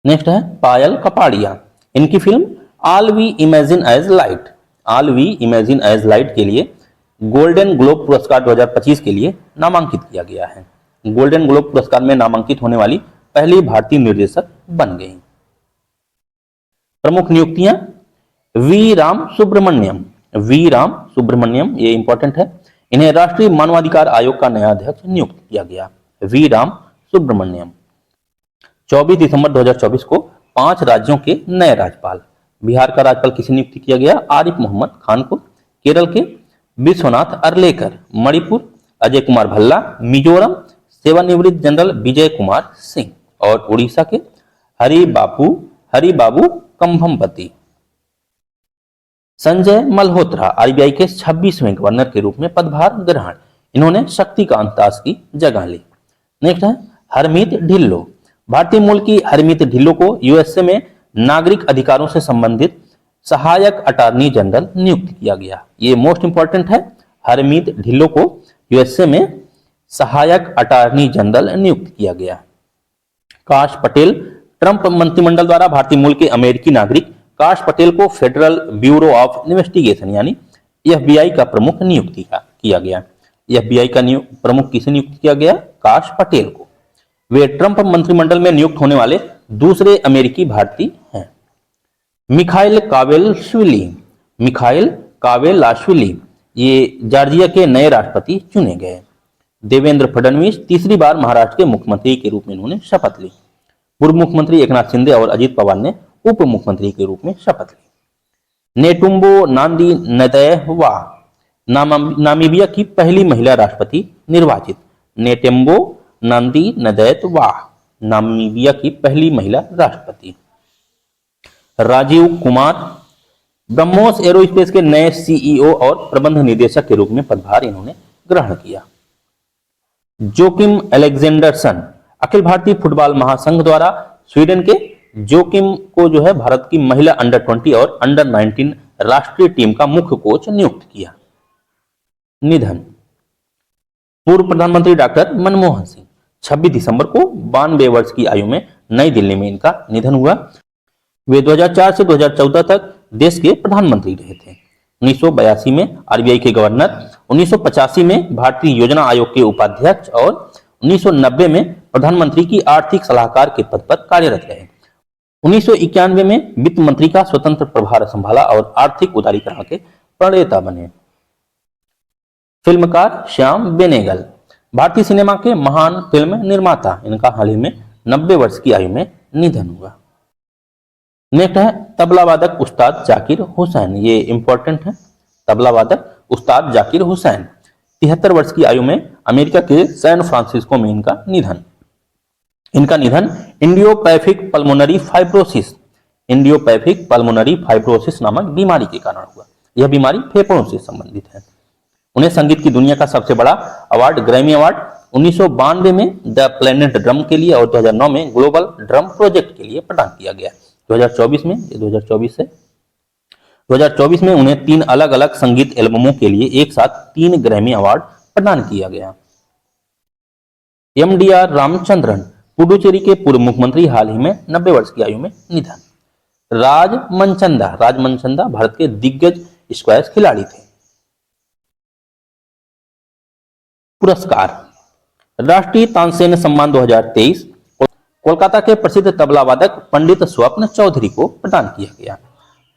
नेक्स्ट है पायल कपाड़िया। इनकी film all we imagine as light के लिए गोल्डन ग्लोब पुरस्कार 2025 के लिए नामांकित किया गया है। गोल्डन ग्लोब पुरस्कार में नामांकित होने वाली पहली भारतीय निर्देशक बन गई। प्रमुख नियुक्तियां वी राम सुब्रमण्यम, ये इंपॉर्टेंट है। इन्हें राष्ट्रीय मानवाधिकार आयोग का नया अध्यक्ष नियुक्त किया गया। वी राम सुब्रमण्यम। 24 दिसंबर 2024 को 5 राज्यों के नए राज्यपाल। बिहार का राज्यपाल किसे नियुक्त किया गया? आरिफ मोहम्मद खान को। केरल के विश्वनाथ अर्लेकर। मणिपुर अजय कुमार भल्ला। मिजोरम सेवानिवृत्त जनरल विजय कुमार सिंह। और उड़ीसा के हरिबाबू कंभमपति। संजय मल्होत्रा आरबीआई के 26वें गवर्नर के रूप में पदभार ग्रहण। इन्होंने शक्तिकांत दास की जगह ली। नेक्स्ट है हरमीत ढिल्लो। भारतीय मूल की हरमीत ढिल्लो को यूएसए में नागरिक अधिकारों से संबंधित सहायक अटॉर्नी जनरल नियुक्त किया गया। ये मोस्ट इंपॉर्टेंट है। हरमीत ढिल्लो को यूएसए में सहायक अटॉर्नी जनरल नियुक्त किया गया। काश पटेल, ट्रंप मंत्रिमंडल द्वारा भारतीय मूल के अमेरिकी नागरिक काश पटेल को फेडरल ब्यूरो ऑफ इन्वेस्टिगेशन यानी एफबीआई का प्रमुख किया गया। एफबीआई का प्रमुख किसे नियुक्त किया गया? काश पटेल को। वे ट्रंप मंत्रिमंडल में नियुक्त होने वाले दूसरे अमेरिकी भारतीय हैं। मिखाइल कावेलाशविली ये जॉर्जिया के नए राष्ट्रपति चुने गए। देवेंद्र फडणवीस तीसरी बार महाराष्ट्र के मुख्यमंत्री के रूप में इन्होंने शपथ ली। पूर्व मुख्यमंत्री एकनाथ शिंदे और अजित पवार ने उप मुख्यमंत्री के रूप में शपथ ली। नेटुम्बो नांदी नदैवा नामीबिया की पहली महिला राष्ट्रपति निर्वाचित। नेटेम्बो नांदी नदैवा नामीबिया की पहली महिला राष्ट्रपति। राजीव कुमार ब्रह्मोस एरोस्पेस के नए सीईओ और प्रबंध निदेशक के रूप में पदभार इन्होंने ग्रहण किया। जोकिम अलेक्जेंडरसन अखिल भारतीय फुटबॉल महासंघ द्वारा स्वीडन के जोकिम को जो है भारत की महिला अंडर 20 और अंडर 19 राष्ट्रीय टीम का मुख्य कोच नियुक्त किया। निधन। पूर्व प्रधानमंत्री डॉक्टर मनमोहन सिंह 26 दिसंबर को 92 वर्ष की आयु में नई दिल्ली में इनका निधन हुआ। वे 2004 से 2014 तक देश के प्रधानमंत्री रहे थे। 1982 में आरबीआई के गवर्नर, 1985 में भारतीय योजना आयोग के उपाध्यक्ष और 1990 में प्रधानमंत्री की आर्थिक सलाहकार के पद पर कार्यरत रहे। 1991 में वित्त मंत्री का स्वतंत्र प्रभार संभाला और आर्थिक उदारीकरण के प्रणेता बने। फिल्मकार श्याम बेनेगल भारतीय सिनेमा के महान फिल्म निर्माता, इनका हाल ही में 90 वर्ष की आयु में निधन हुआ। नेक्स्ट है तबला वादक उस्ताद जाकिर हुसैन, ये इंपॉर्टेंट है। तबला वादक उस्ताद जाकिर हुसैन 73 वर्ष की आयु में अमेरिका के सैन फ्रांसिस्को में इनका निधन इडियोपैथिक पल्मोनरी फाइब्रोसिस नामक बीमारी के कारण हुआ। यह बीमारी फेफड़ों से संबंधित है। उन्हें संगीत की दुनिया का सबसे बड़ा अवार्ड ग्रैमी अवार्ड 1992 में द प्लेनेट ड्रम के लिए और 2009 में ग्लोबल ड्रम प्रोजेक्ट के लिए प्रदान किया गया। 2024 में उन्हें 3 अलग अलग संगीत एल्बमों के लिए एक साथ 3 ग्रैमी अवार्ड प्रदान किया गया। एमडीआर रामचंद्रन पुडुचेरी के पूर्व मुख्यमंत्री, हाल ही में 90 वर्ष की आयु में निधन। राज मनचंदा भारत के दिग्गज स्क्वैश खिलाड़ी थे। पुरस्कार। राष्ट्रीय तानसेन सम्मान 2023 कोलकाता के प्रसिद्ध तबला वादक पंडित स्वप्न चौधरी को प्रदान किया गया।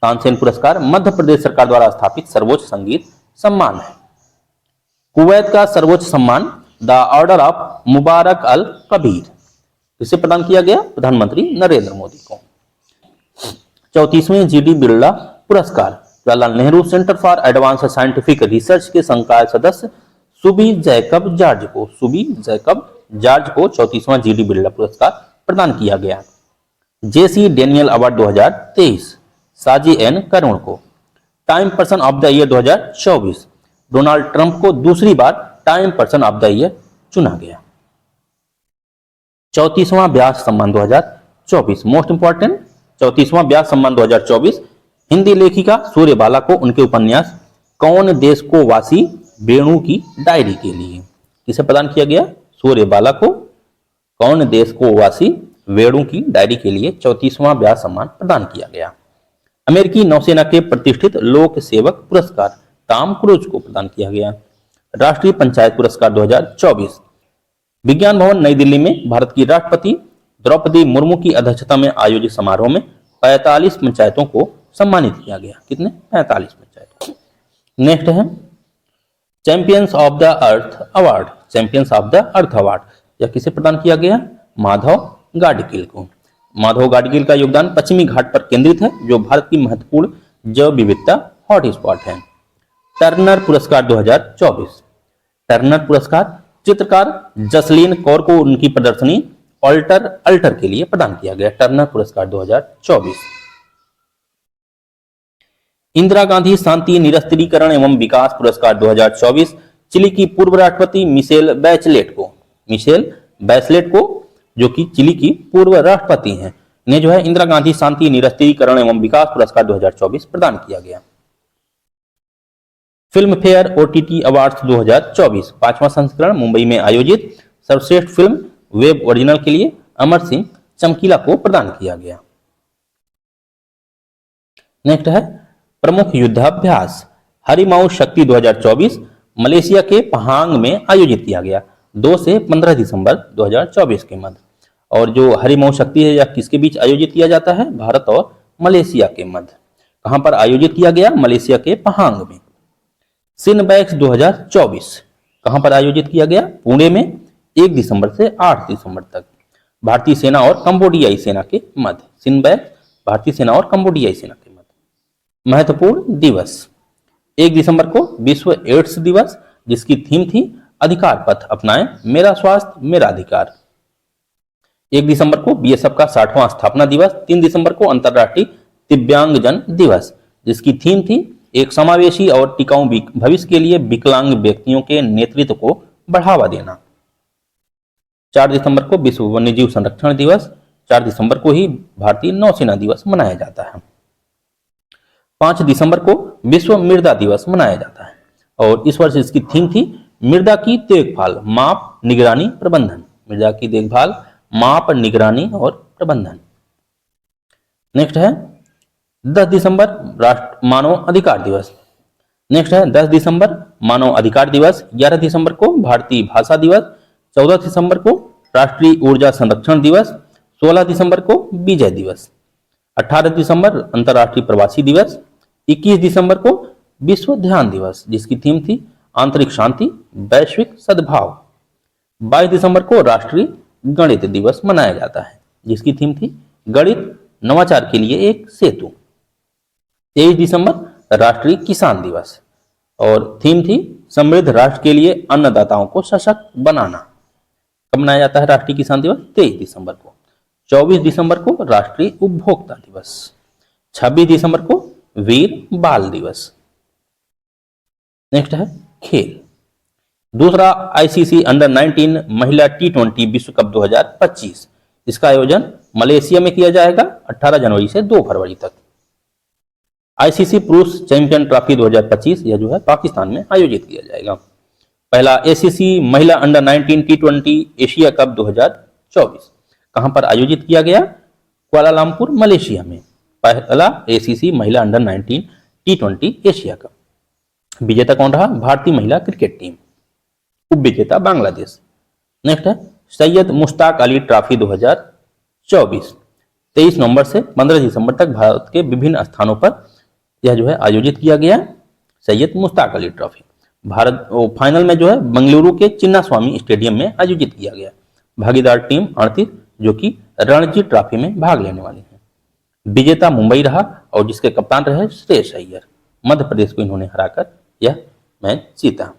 तानसेन पुरस्कार मध्य प्रदेश सरकार द्वारा स्थापित सर्वोच्च संगीत सम्मान है। कुवैत का सर्वोच्च सम्मान द ऑर्डर ऑफ मुबारक अल कबीर इसे प्रदान किया गया प्रधानमंत्री नरेंद्र मोदी को। 34वें जीडी बिरला पुरस्कार Jawaharlal Nehru centre for advance scientific research के संकाय सदस्य सुबी जैकब जॉर्ज को 34वां जीडी बिरला पुरस्कार प्रदान किया गया। जेसी डेनियल अवार्ड 2023 साजी एन करुण को। Time person of the year 2024 Donald Trump को दूसरी बार Time person of the year चुना गया। 34वां व्यास सम्मान 2024 मोस्ट इंपॉर्टेंट 34वां व्यास सम्मान 2024 हिंदी लेखिका सूर्यबाला को उनके उपन्यास कौन देश को वासी वेणु की डायरी के लिए। किसे प्रदान किया गया? सूर्यबाला को कौन देश को वासी वेणु की डायरी के लिए 34वां व्यास सम्मान प्रदान किया गया। अमेरिकी नौसेना के प्रतिष्ठित लोक सेवक पुरस्कार टॉम क्रूज को प्रदान किया गया। राष्ट्रीय पंचायत पुरस्कार 2024 विज्ञान भवन नई दिल्ली में भारत की राष्ट्रपति द्रौपदी मुर्मू की अध्यक्षता में आयोजित समारोह में 45 पंचायतों को सम्मानित किया गया। कितने? 45 पंचायतों। नेक्स्ट है champions of the earth award. Champions of the earth award यह किसे प्रदान किया गया? माधव गाडगिल को। माधव गाडगिल का योगदान पश्चिमी घाट पर केंद्रित है जो भारत की महत्वपूर्ण जैव विविधता हॉटस्पॉट है। टर्नर पुरस्कार 2024 टर्नर पुरस्कार चित्रकार जसलीन कौर को उनकी प्रदर्शनी अल्टर के लिए प्रदान किया गया। टर्नर पुरस्कार 2024 इंदिरा गांधी शांति निरस्त्रीकरण एवं विकास पुरस्कार 2024 चिली की पूर्व राष्ट्रपति मिशेल बैचलेट को जो कि चिली की पूर्व राष्ट्रपति हैं ने जो है इंदिरा गांधी शांति निरस्त्रीकरण एवं विकास पुरस्कार 2024 प्रदान किया गया। फिल्म फेयर ओटीटी अवार्ड्स 2024 5वां संस्करण मुंबई में आयोजित सर्वश्रेष्ठ फिल्म वेब ओरिजिनल के लिए अमर सिंह चमकीला को प्रदान किया गया। नेक्स्ट है प्रमुख युद्धाभ्यास। हरिमाऊ शक्ति 2024 मलेशिया के पहांग में आयोजित किया गया 2 से 15 दिसंबर 2024 के मध्य। और जो हरिमाऊ शक्ति है यह किसके बीच आयोजित किया जाता है? भारत और मलेशिया के मध्य। कहां पर आयोजित किया गया? मलेशिया के पहांग में। सिनबैक्स 2024 कहां पर आयोजित किया गया? पुणे में 1 दिसंबर से 8 दिसंबर तक। भारतीय सेना और कंबोडियाई सेना के मध्य। सिनबैक्स भारतीय सेना और कंबोडियाई सेना के मध्य। महत्वपूर्ण दिवस 1 दिसंबर को विश्व एड्स दिवस, जिसकी थीम थी अधिकार पथ अपनाएं, मेरा स्वास्थ्य मेरा अधिकार। 1 दिसंबर को बीएसएफ का 60वां स्थापना दिवस। 3 दिसंबर को अंतर्राष्ट्रीय दिव्यांगजन दिवस, जिसकी थीम थी एक समावेशी और टिकाऊ भविष्य के लिए विकलांग व्यक्तियों के नेतृत्व को बढ़ावा देना। 4 दिसंबर को विश्व वन्यजीव संरक्षण दिवस। 4 दिसंबर को ही भारतीय नौसेना दिवस मनाया जाता है। 5 दिसंबर को विश्व मृदा दिवस मनाया जाता है और इस वर्ष इसकी थीम थी मृदा की देखभाल, माप, निगरानी, प्रबंधन। मृदा की देखभाल, माप, निगरानी और प्रबंधन। नेक्स्ट है 10 दिसंबर राष्ट्र मानव अधिकार दिवस। नेक्स्ट है 10 दिसंबर मानव अधिकार दिवस। 11 दिसंबर को भारतीय भाषा दिवस। 14 दिसंबर को राष्ट्रीय ऊर्जा संरक्षण दिवस। 16 दिसंबर को विजय दिवस। 18 दिसंबर अंतर्राष्ट्रीय प्रवासी दिवस। 21 दिसंबर को विश्व ध्यान दिवस, जिसकी थीम थी आंतरिक शांति, वैश्विक सद्भाव। 22 दिसंबर को राष्ट्रीय गणित दिवस मनाया जाता है, जिसकी थीम थी गणित नवाचार के लिए एक सेतु। 23 दिसंबर राष्ट्रीय किसान दिवस और थीम थी समृद्ध राष्ट्र के लिए अन्नदाताओं को सशक्त बनाना। कब मनाया जाता है राष्ट्रीय किसान दिवस? 23 दिसंबर को। 24 दिसंबर को राष्ट्रीय उपभोक्ता दिवस। 26 दिसंबर को वीर बाल दिवस। नेक्स्ट है खेल। दूसरा आईसीसी अंडर 19 महिला T20 विश्व कप 2025, इसका आयोजन मलेशिया में किया जाएगा 18 जनवरी से 2 फरवरी तक। आईसीसी पुरुष चैंपियन ट्रॉफी 2025 यह जो है पाकिस्तान में आयोजित किया जाएगा। पहला एसीसी महिला अंडर 19 T20 एशिया कप 2024 कहां पर आयोजित किया गया? कुआलालंपुर, मलेशिया में। पहला एसीसी महिला अंडर 19 T20 एशिया कप। विजेता कौन रहा? भारतीय महिला क्रिकेट टीम। उप विजेता बांग्लादेश। नेक्स्ट है सैयद मुश्ताक अली ट्रॉफी 2024 23 नवंबर से 15 दिसंबर तक भारत के विभिन्न स्थानों पर यह जो है आयोजित किया गया। सैयद मुश्ताक अली ट्रॉफी भारत फाइनल में जो है बेंगलुरु के चिन्ना स्वामी स्टेडियम में आयोजित किया गया। भागीदार टीम 38 जो कि रणजी ट्रॉफी में भाग लेने वाली है। विजेता मुंबई रहा और जिसके कप्तान रहे श्रेयस अय्यर। मध्य प्रदेश को इन्होंने हराकर यह मैच जीता।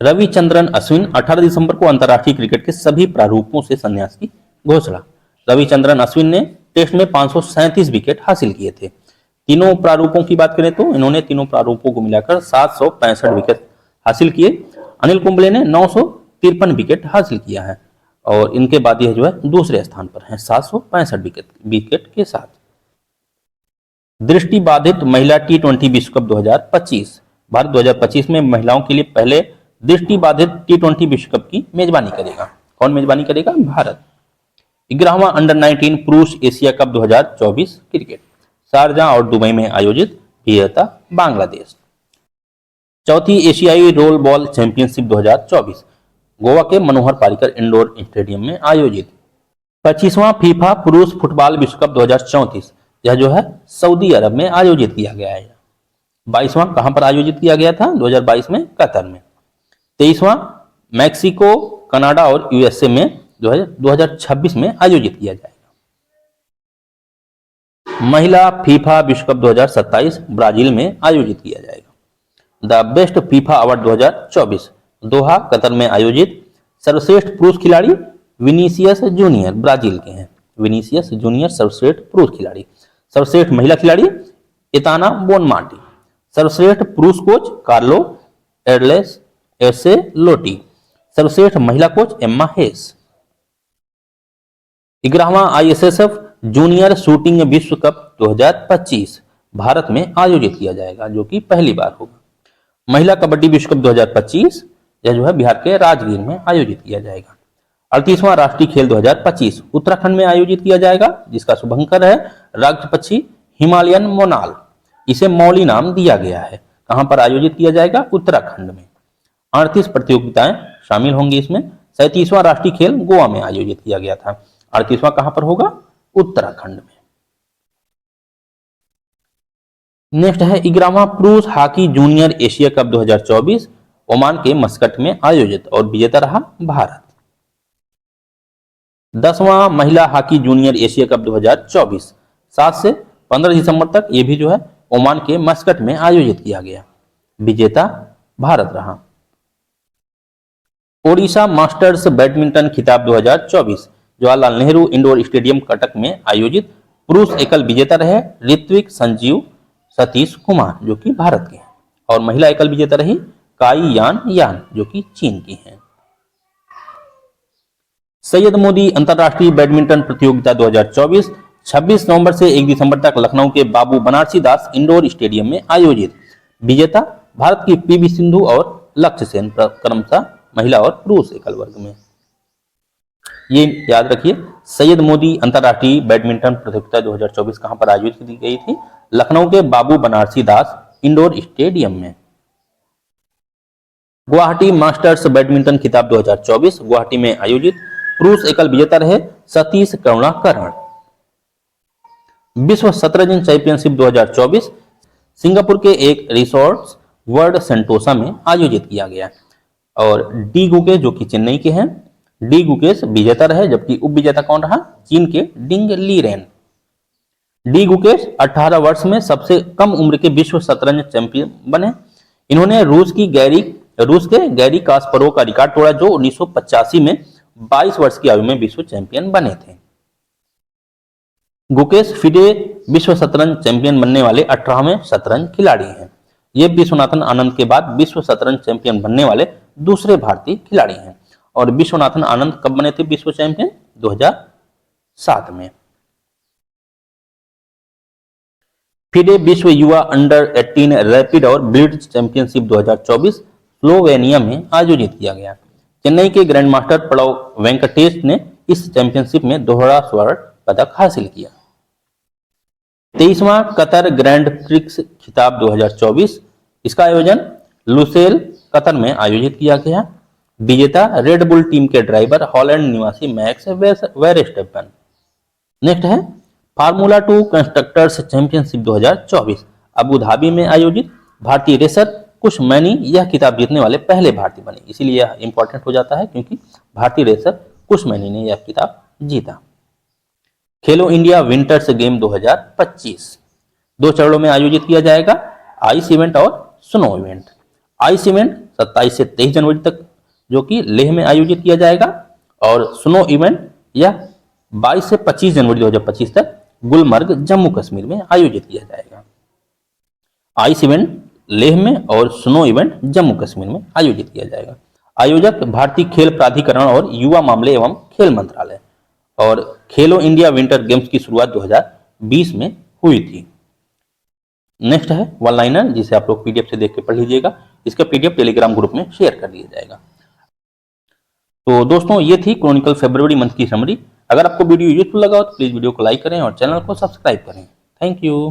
रविचंद्रन अश्विन 18 दिसंबर को अंतर्राष्ट्रीय क्रिकेट के सभी प्रारूपों से संन्यास की घोषणा। रविचंद्रन अश्विन ने टेस्ट में 537 विकेट हासिल किए थे। तीनों प्रारूपों की बात करें तो इन्होंने तीनों प्रारूपों को मिलाकर 765 विकेट हासिल किए। अनिल कुंबले ने 953 विकेट हासिल किया है और इनके बाद यह जो है दूसरे स्थान पर है 765 विकेट के साथ। दृष्टि बाधित महिला T20 विश्व कप 2025 भारत 2025 में महिलाओं के लिए पहले दृष्टि बाधित T20 विश्व कप की मेजबानी करेगा। कौन मेजबानी करेगा? भारत। 11वां अंडर 19 पुरुष एशिया कप 2024 क्रिकेट शारजाह और दुबई में आयोजित। विजेता बांग्लादेश। चौथी एशियाई रोल बॉल चैंपियनशिप 2024 गोवा के मनोहर पारिकर इंडोर स्टेडियम में आयोजित। 25वां फीफा पुरुष फुटबॉल विश्व कप 2034 यह जो है सऊदी अरब में आयोजित किया गया है। 22वां कहां पर आयोजित किया गया था? 2022 में कतर में। 23वां मैक्सिको, कनाडा और यूएसए में जो है 2026 में आयोजित किया जाएगा। महिला फीफा विश्व कप 2027 ब्राजील में आयोजित किया जाएगा। The best FIFA award 2024 Doha Qatar में आयोजित। सर्वश्रेष्ठ पुरुष खिलाड़ी विनीसियस जूनियर ब्राजील के हैं। विनीसियस जूनियर सर्वश्रेष्ठ पुरुष खिलाड़ी। सर्वश्रेष्ठ महिला खिलाड़ी एताना बोनमाटी। सर्वश्रेष्ठ पुरुष कोच कार्लो एडलेस एसे लोटी। सर्वश्रेष्ठ महिला कोच एम्मा हेस। 11वां आईएसएसएफ जूनियर शूटिंग विश्व कप 2025 भारत में आयोजित किया जाएगा, जो कि पहली बार होगा। महिला कबड्डी विश्व कप 2025 यह जो है बिहार के राजगीर में आयोजित किया जाएगा। 38वां राष्ट्रीय खेल 2025 उत्तराखंड में आयोजित किया जाएगा, जिसका शुभंकर है राजपक्षी हिमालयन मोनाल। इसे मौली नाम दिया गया है। कहां पर आयोजित किया जाएगा? उत्तराखंड में। 38 प्रतियोगिताएं शामिल होंगी इसमें। 37वां राष्ट्रीय खेल गोवा में आयोजित किया गया था। 38वां कहां पर होगा? उत्तराखंड में। नेक्स्ट है 11वां पुरुष hockey junior Asia cup 2024 Oman के मस्कट में आयोजित और विजेता रहा भारत। 10वां महिला हॉकी जूनियर एशिया कप 2024 7 से 15 दिसंबर तक ये भी जो है ओमान के मस्कट में आयोजित किया गया, विजेता भारत रहा। ओडिशा मास्टर्स बैडमिंटन खिताब 2024 जवाहरलाल नेहरू इंडोर स्टेडियम कटक में आयोजित, पुरुष एकल विजेता रहे ऋत्विक संजीव सतीश कुमार जो कि भारत के हैं, और महिला एकल विजेता रही काई यान यान जो कि चीन की हैं। सैयद मोदी अंतरराष्ट्रीय बैडमिंटन प्रतियोगिता 2024 26 नवंबर से 1 दिसंबर तक लखनऊ के बाबू बनारसी दास इंडोर स्टेडियम में आयोजित, विजेता भारत की पीवी सिंधु और लक्ष्य सेन क्रमशः महिला और पुरुष एकल वर्ग में। ये याद रखिए, सैयद मोदी अंतरराष्ट्रीय बैडमिंटन प्रतियोगिता 2024 कहां पर आयोजित की गई थी? लखनऊ के बाबू बनारसी दास इंडोर स्टेडियम में। गुवाहाटी मास्टर्स बैडमिंटन खिताब 2024 गुवाहाटी में आयोजित, पुरुष एकल विजेता रहे सतीश करुणाकरण। विश्व शतरंज चैंपियनशिप 2024 सिंगापुर के एक रिसोर्ट वर्ल्ड सेंटोसा में आयोजित किया गया, और डी गुकेश जो कि चेन्नई के हैं, डी गुकेश विजेता रहे, जबकि उप विजेता कौन रहा? चीन के डिंग लीरेन। डी गुकेश 18 वर्ष में सबसे कम उम्र के विश्व शतरंज चैंपियन बने। इन्होंने रूस के गैरी कास्परोव का रिकॉर्ड तोड़ा जो 1985 में 22 वर्ष की आयु में विश्व चैंपियन बने थे। गुकेश फिडे विश्व शतरंज चैंपियन बनने वाले 18वें शतरंज खिलाड़ी हैं। ये विश्वनाथन आनंद के बाद विश्व शतरंज चैंपियन बनने वाले दूसरे भारतीय खिलाड़ी हैं। और विश्वनाथन आनंद कब बने थे विश्व चैंपियन? 2007 में। फिडे विश्व युवा अंडर 18 रैपिड और ब्लिट्ज चैंपियनशिप 2024 स्लोवेनिया में आयोजित किया गया। चेन्नई के ग्रैंड मास्टर प्रणव वेंकटेश ने इस चैंपियनशिप में दोहरा स्वर्ण पदक हासिल किया। 23वां कतर ग्रैंड प्रिक्स खिताब 2024, इसका आयोजन लुसेल कतर में आयोजित किया गया, विजेता रेड बुल टीम के ड्राइवर हॉलैंड निवासी मैक्स वेरस्टेपन। नेक्स्ट है formula 2 constructors championship 2024 Abu Dhabi में आयोजित, भारतीय रेसर कुश मैनी यह खिताब जीतने वाले पहले भारतीय बने, इसीलिए यह इंपॉर्टेंट हो जाता है क्योंकि भारतीय रेसर कुश मैनी ने यह खिताब जीता। खेलो इंडिया विंटर्स गेम 2025 दो चरणों में आयोजित किया जाएगा, आइस इवेंट और स्नो इवेंट। आइस इवेंट 27 से 23 जनवरी तक जो कि लेह में आयोजित किया जाएगा, और स्नो इवेंट यह 22 से 25 जनवरी 2025 तक गुलमर्ग जम्मू कश्मीर में आयोजित किया जाएगा। आइस इवेंट लेह में और स्नो इवेंट जम्मू कश्मीर में आयोजित किया जाएगा। आयोजक भारतीय खेल प्राधिकरण और युवा मामले एवं खेल मंत्रालय, और खेलो इंडिया विंटर गेम्स की शुरुआत 2020 में हुई थी। नेक्स्ट है वन लाइनर, जिसे आप लोग पीडीएफ से देख के पढ़ लीजिएगा, इसका पीडीएफ टेलीग्राम ग्रुप में शेयर कर दिया जाएगा। तो दोस्तों ये थी क्रॉनिकल फरवरी मंथ की समरी। अगर आपको वीडियो यूजफुल लगा हो तो प्लीज वीडियो को लाइक करें और चैनल को सब्सक्राइब करें। Thank you.